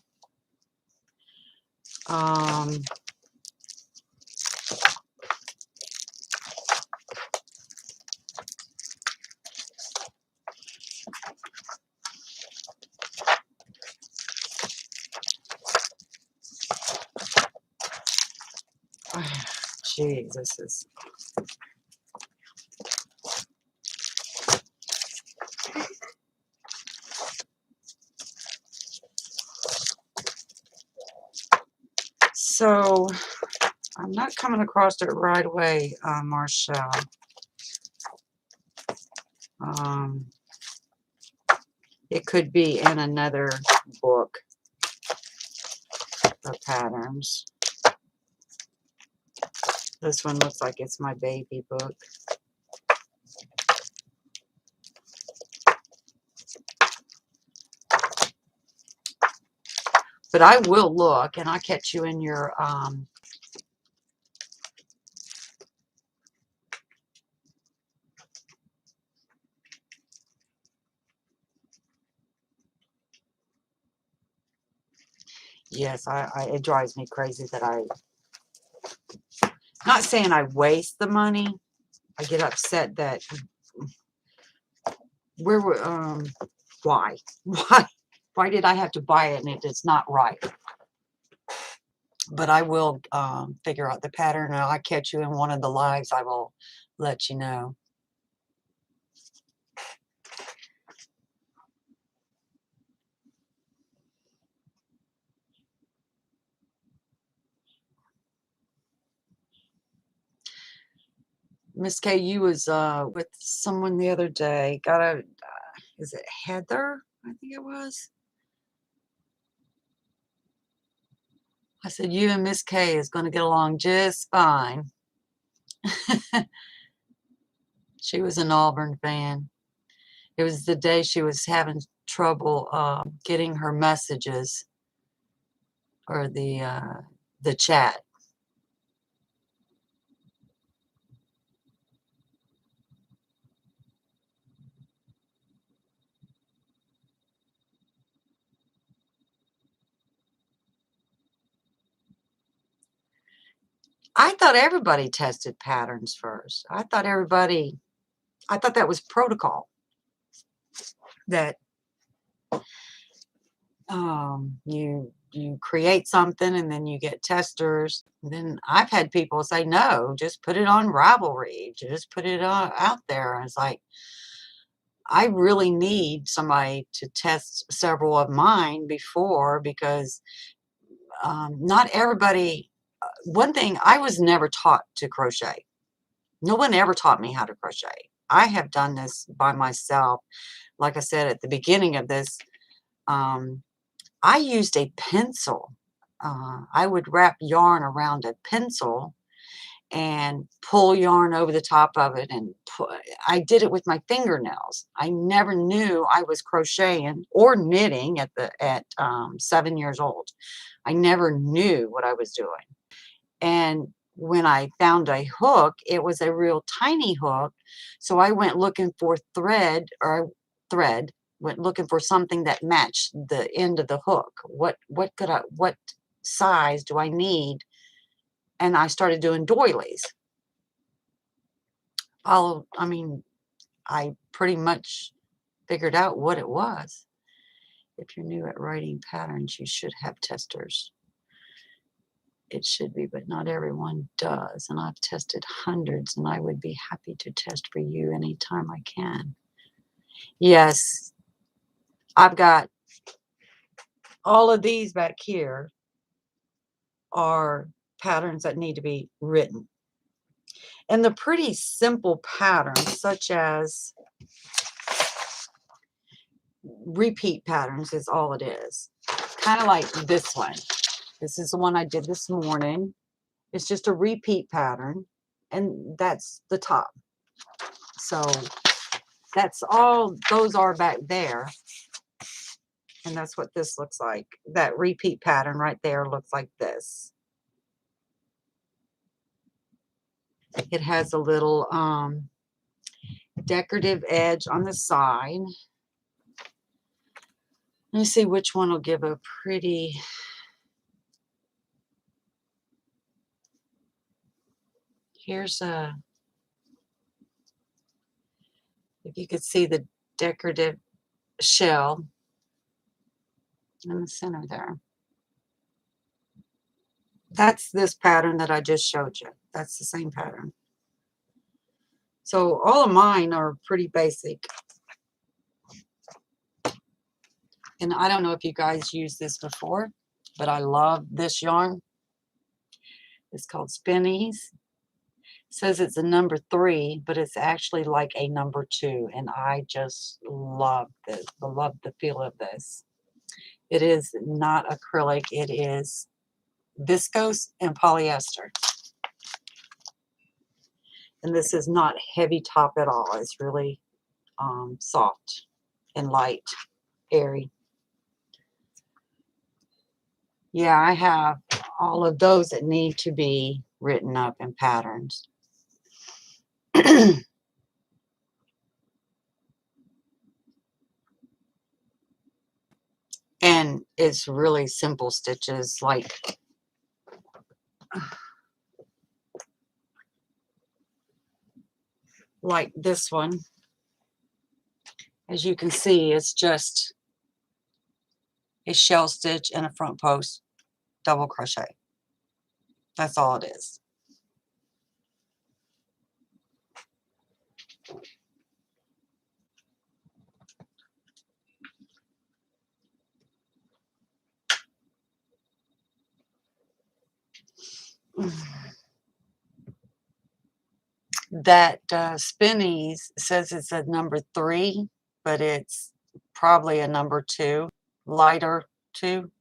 Jeez, this is So I'm not coming across it right away, Marshall. It could be in another book of patterns. This one looks like it's my baby book. But I will look, and I'll catch you in your yes, it drives me crazy that not saying I waste the money. I get upset that why? Why did I have to buy it and it is not right? But I will figure out the pattern, and I'll catch you in one of the lives. I will let you know. Miss K, you was with someone the other day. Got a, is it Heather? I think it was. I said, you and Miss K is going to get along just fine. She was an Auburn fan. It was the day she was having trouble getting her messages or the chat. I thought everybody tested patterns first. I thought that was protocol. That you create something and then you get testers. And then I've had people say, no, just put it on Ravelry. Just put it out there. And it's like, I really need somebody to test several of mine before, because not everybody, one thing, I was never taught to crochet. No one ever taught me how to crochet. I have done this by myself. Like I said at the beginning of this, I used a pencil. I would wrap yarn around a pencil and pull yarn over the top of it, and I did it with my fingernails. I never knew I was crocheting or knitting at 7 years old. I never knew what I was doing. And when I found a hook, it was a real tiny hook. So I went looking for thread, went looking for something that matched the end of the hook. What size do I need? And I started doing doilies. I pretty much figured out what it was. If you're new at writing patterns, you should have testers. It should be, but not everyone does. And I've tested hundreds, and I would be happy to test for you anytime I can. Yes, I've got all of these back here are patterns that need to be written. And the pretty simple patterns, such as repeat patterns, is all it is. Kind of like this one. This is the one I did this morning. It's just a repeat pattern, and that's the top. So that's all those are back there. And that's what this looks like. That repeat pattern right there looks like this. It has a little decorative edge on the side. Let me see which one will give a pretty... Here's a... If you could see the decorative shell in the center there. That's this pattern that I just showed you. That's the same pattern. So all of mine are pretty basic. And I don't know if you guys used this before, but I love this yarn. It's called Spinnies. It says it's a number 3, but it's actually like a number 2, and I just love this. I love the feel of this. It is not acrylic. It is viscose and polyester. And this is not heavy top at all. It's really soft and light, airy. Yeah, I have all of those that need to be written up in patterns. And it's really simple stitches like this one. As you can see, it's just a shell stitch and a front post double crochet. That's all it is. That Spinnies says it's a number 3, but it's probably a number 2, lighter 2.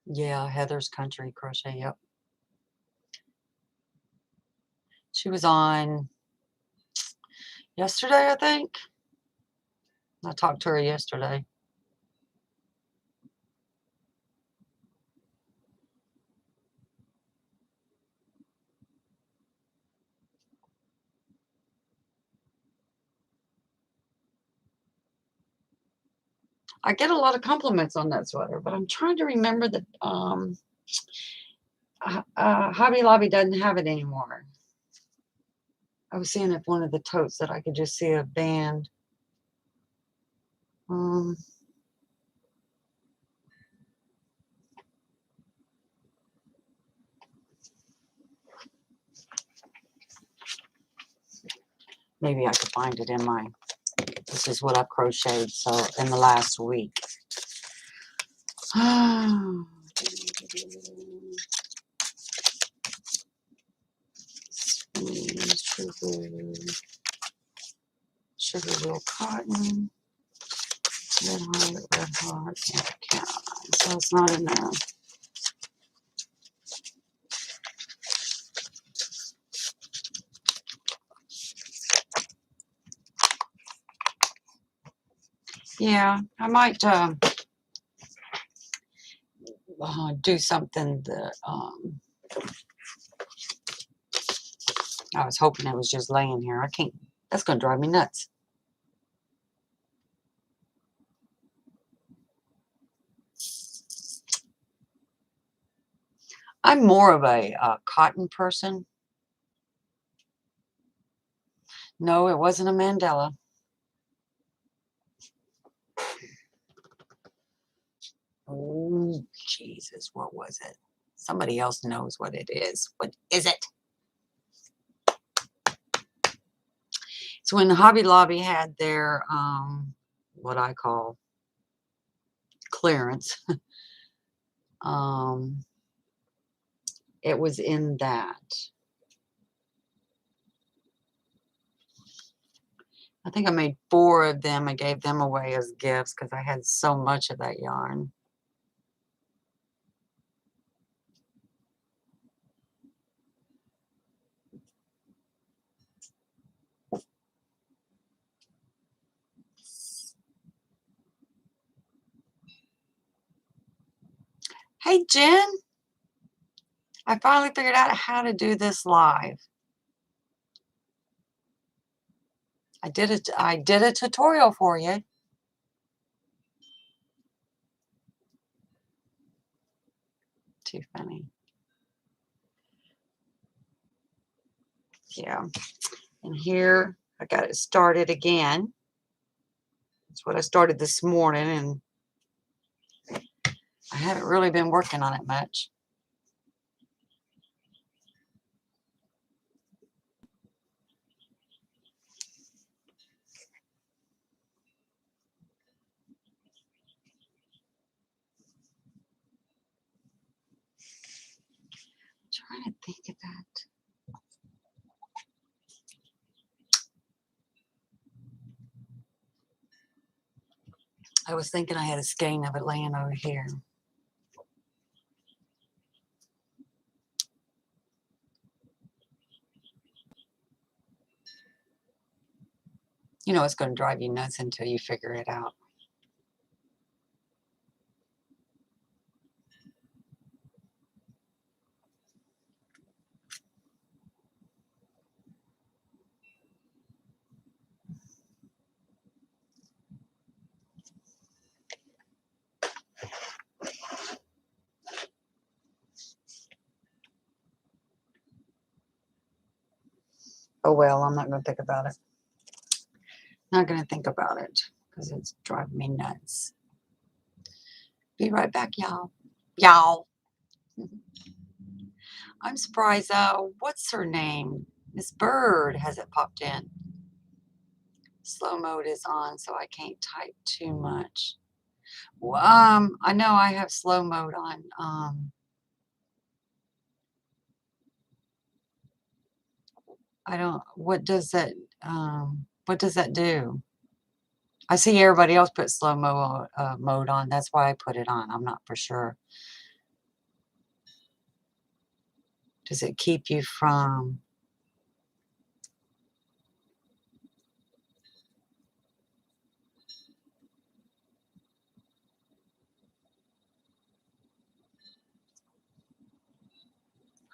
Yeah, Heather's Country Crochet, yep. She was on yesterday, I think. I talked to her yesterday. I get a lot of compliments on that sweater, but I'm trying to remember that Hobby Lobby doesn't have it anymore. I was seeing if one of the totes that I could just see a band. Maybe I could find it in my, this is what I've crocheted, so in the last week. Sugar Real Cotton, Red Heart, and Caroline. So it's not in there. Yeah, I might do something that I was hoping it was just laying here. I can't. That's going to drive me nuts. I'm more of a cotton person. No, it wasn't a Mandela. Oh, Jesus, what was it? Somebody else knows what it is. What is it? It's when Hobby Lobby had their, what I call clearance. It was in that. I think I made 4 of them. I gave them away as gifts because I had so much of that yarn. Hey, Jen. I finally figured out how to do this live. I did a tutorial for you. Too funny. Yeah. And here I got it started again. That's what I started this morning, and I haven't really been working on it much. trying to think of that. I was thinking I had a skein of it laying over here. You know, it's going to drive you nuts until you figure it out. Oh, well, I'm not going to think about it. Not going to think about it because it's driving me nuts. Be right back, y'all. Y'all. I'm surprised. What's her name? Miss Bird hasn't popped in. Slow mode is on, so I can't type too much. Well, I know I have slow mode on. I don't. What does that? What does that do? I see everybody else put slow mode on. That's why I put it on. I'm not for sure. Does it keep you from?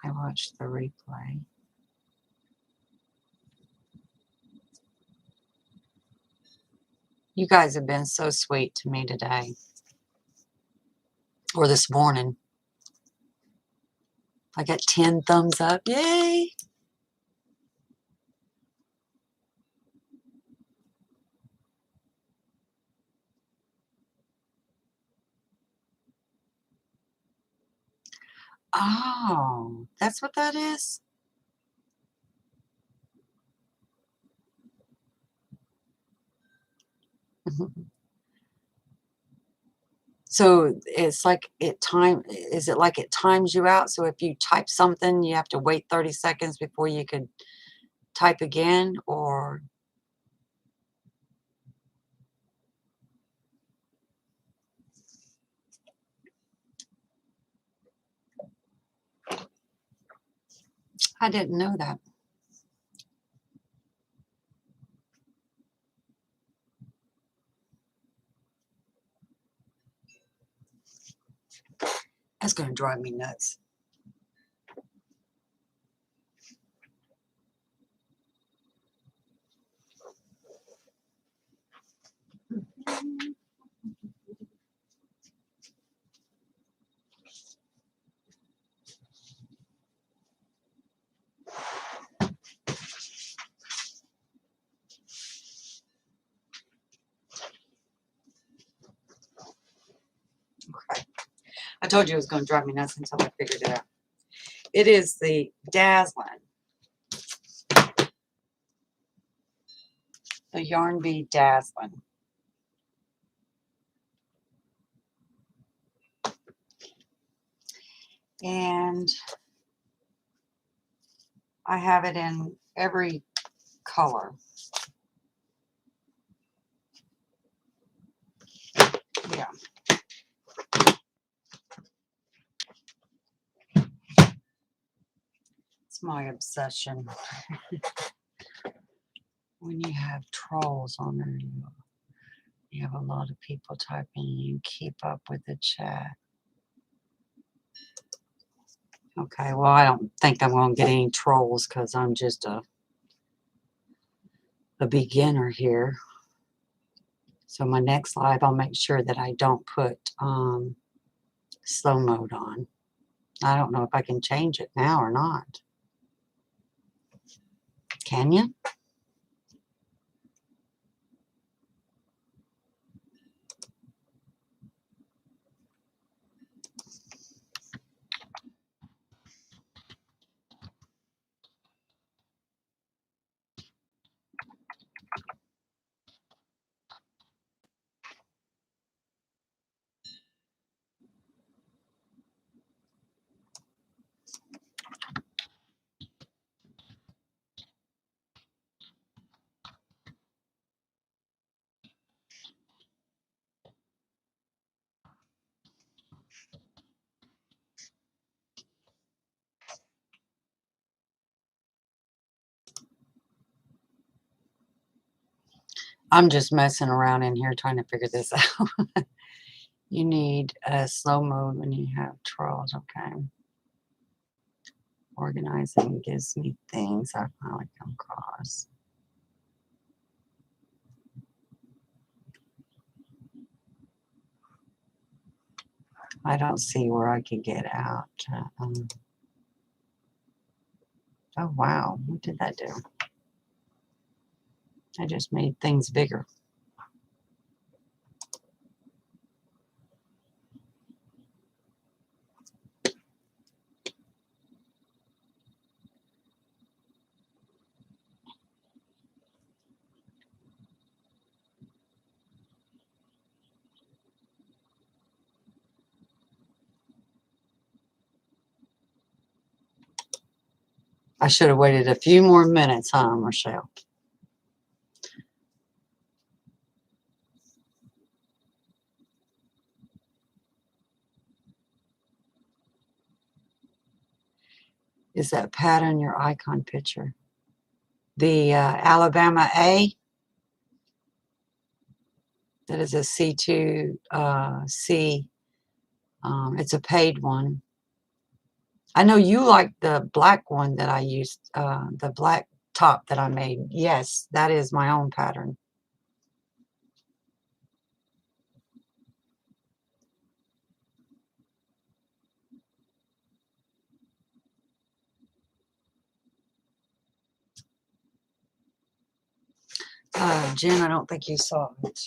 I watched the replay. You guys have been so sweet to me today. Or this morning. I got 10 thumbs up. Yay! Oh, that's what that is? So it's like is it like it times you out? So if you type something, you have to wait 30 seconds before you could type again, or? I didn't know that. That's going to drive me nuts. Okay. I told you it was going to drive me nuts until I figured it out. It is the Dazzling. The Yarn Bee Dazzling. And I have it in every color. Yeah. It's my obsession. When you have trolls on there, you have a lot of people typing, you keep up with the chat. Okay, well, I don't think I'm going to get any trolls because I'm just a beginner here. So my next live, I'll make sure that I don't put slow mode on. I don't know if I can change it now or not. Can you? I'm just messing around in here trying to figure this out. You need a slow mode when you have trolls, okay. Organizing gives me things I finally come across. I don't see where I could get out. Oh, wow. What did that do? I just made things bigger. I should have waited a few more minutes, huh, Michelle? Is that pattern your icon picture? The Alabama A, that is a C2 C. It's a paid one. I know you like the black one that I used, the black top that I made. Yes, that is my own pattern. Jen, I don't think you saw it.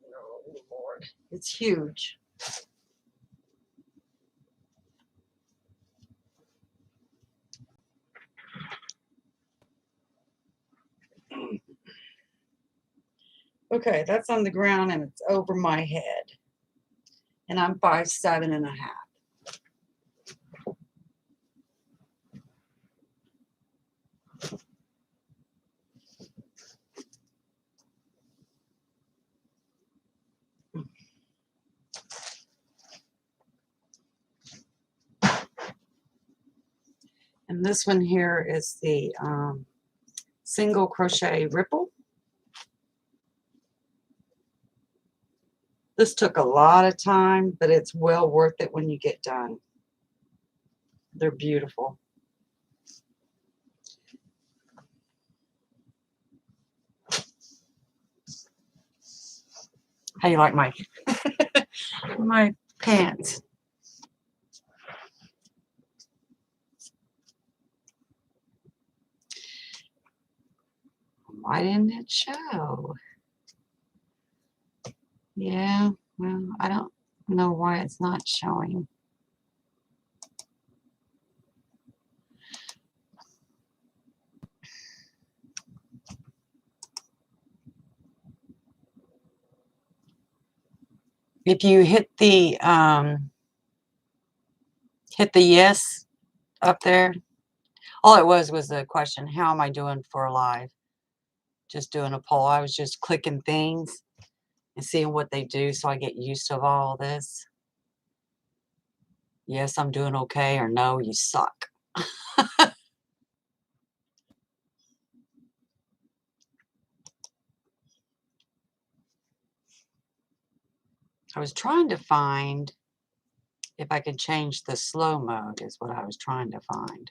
Oh, Lord. It's huge. Okay, that's on the ground and it's over my head. And I'm 5'7.5". And this one here is the single crochet ripple. This took a lot of time, but it's well worth it when you get done. They're beautiful. How you like my my pants? Why didn't it show? Yeah, well, I don't know why it's not showing. If you hit the yes up there, all it was a question, how am I doing for live? Just doing a poll. I was just clicking things and seeing what they do so I get used to all this. Yes, I'm doing okay, or no, you suck. I was trying to find if I could change the slow mode is what I was trying to find.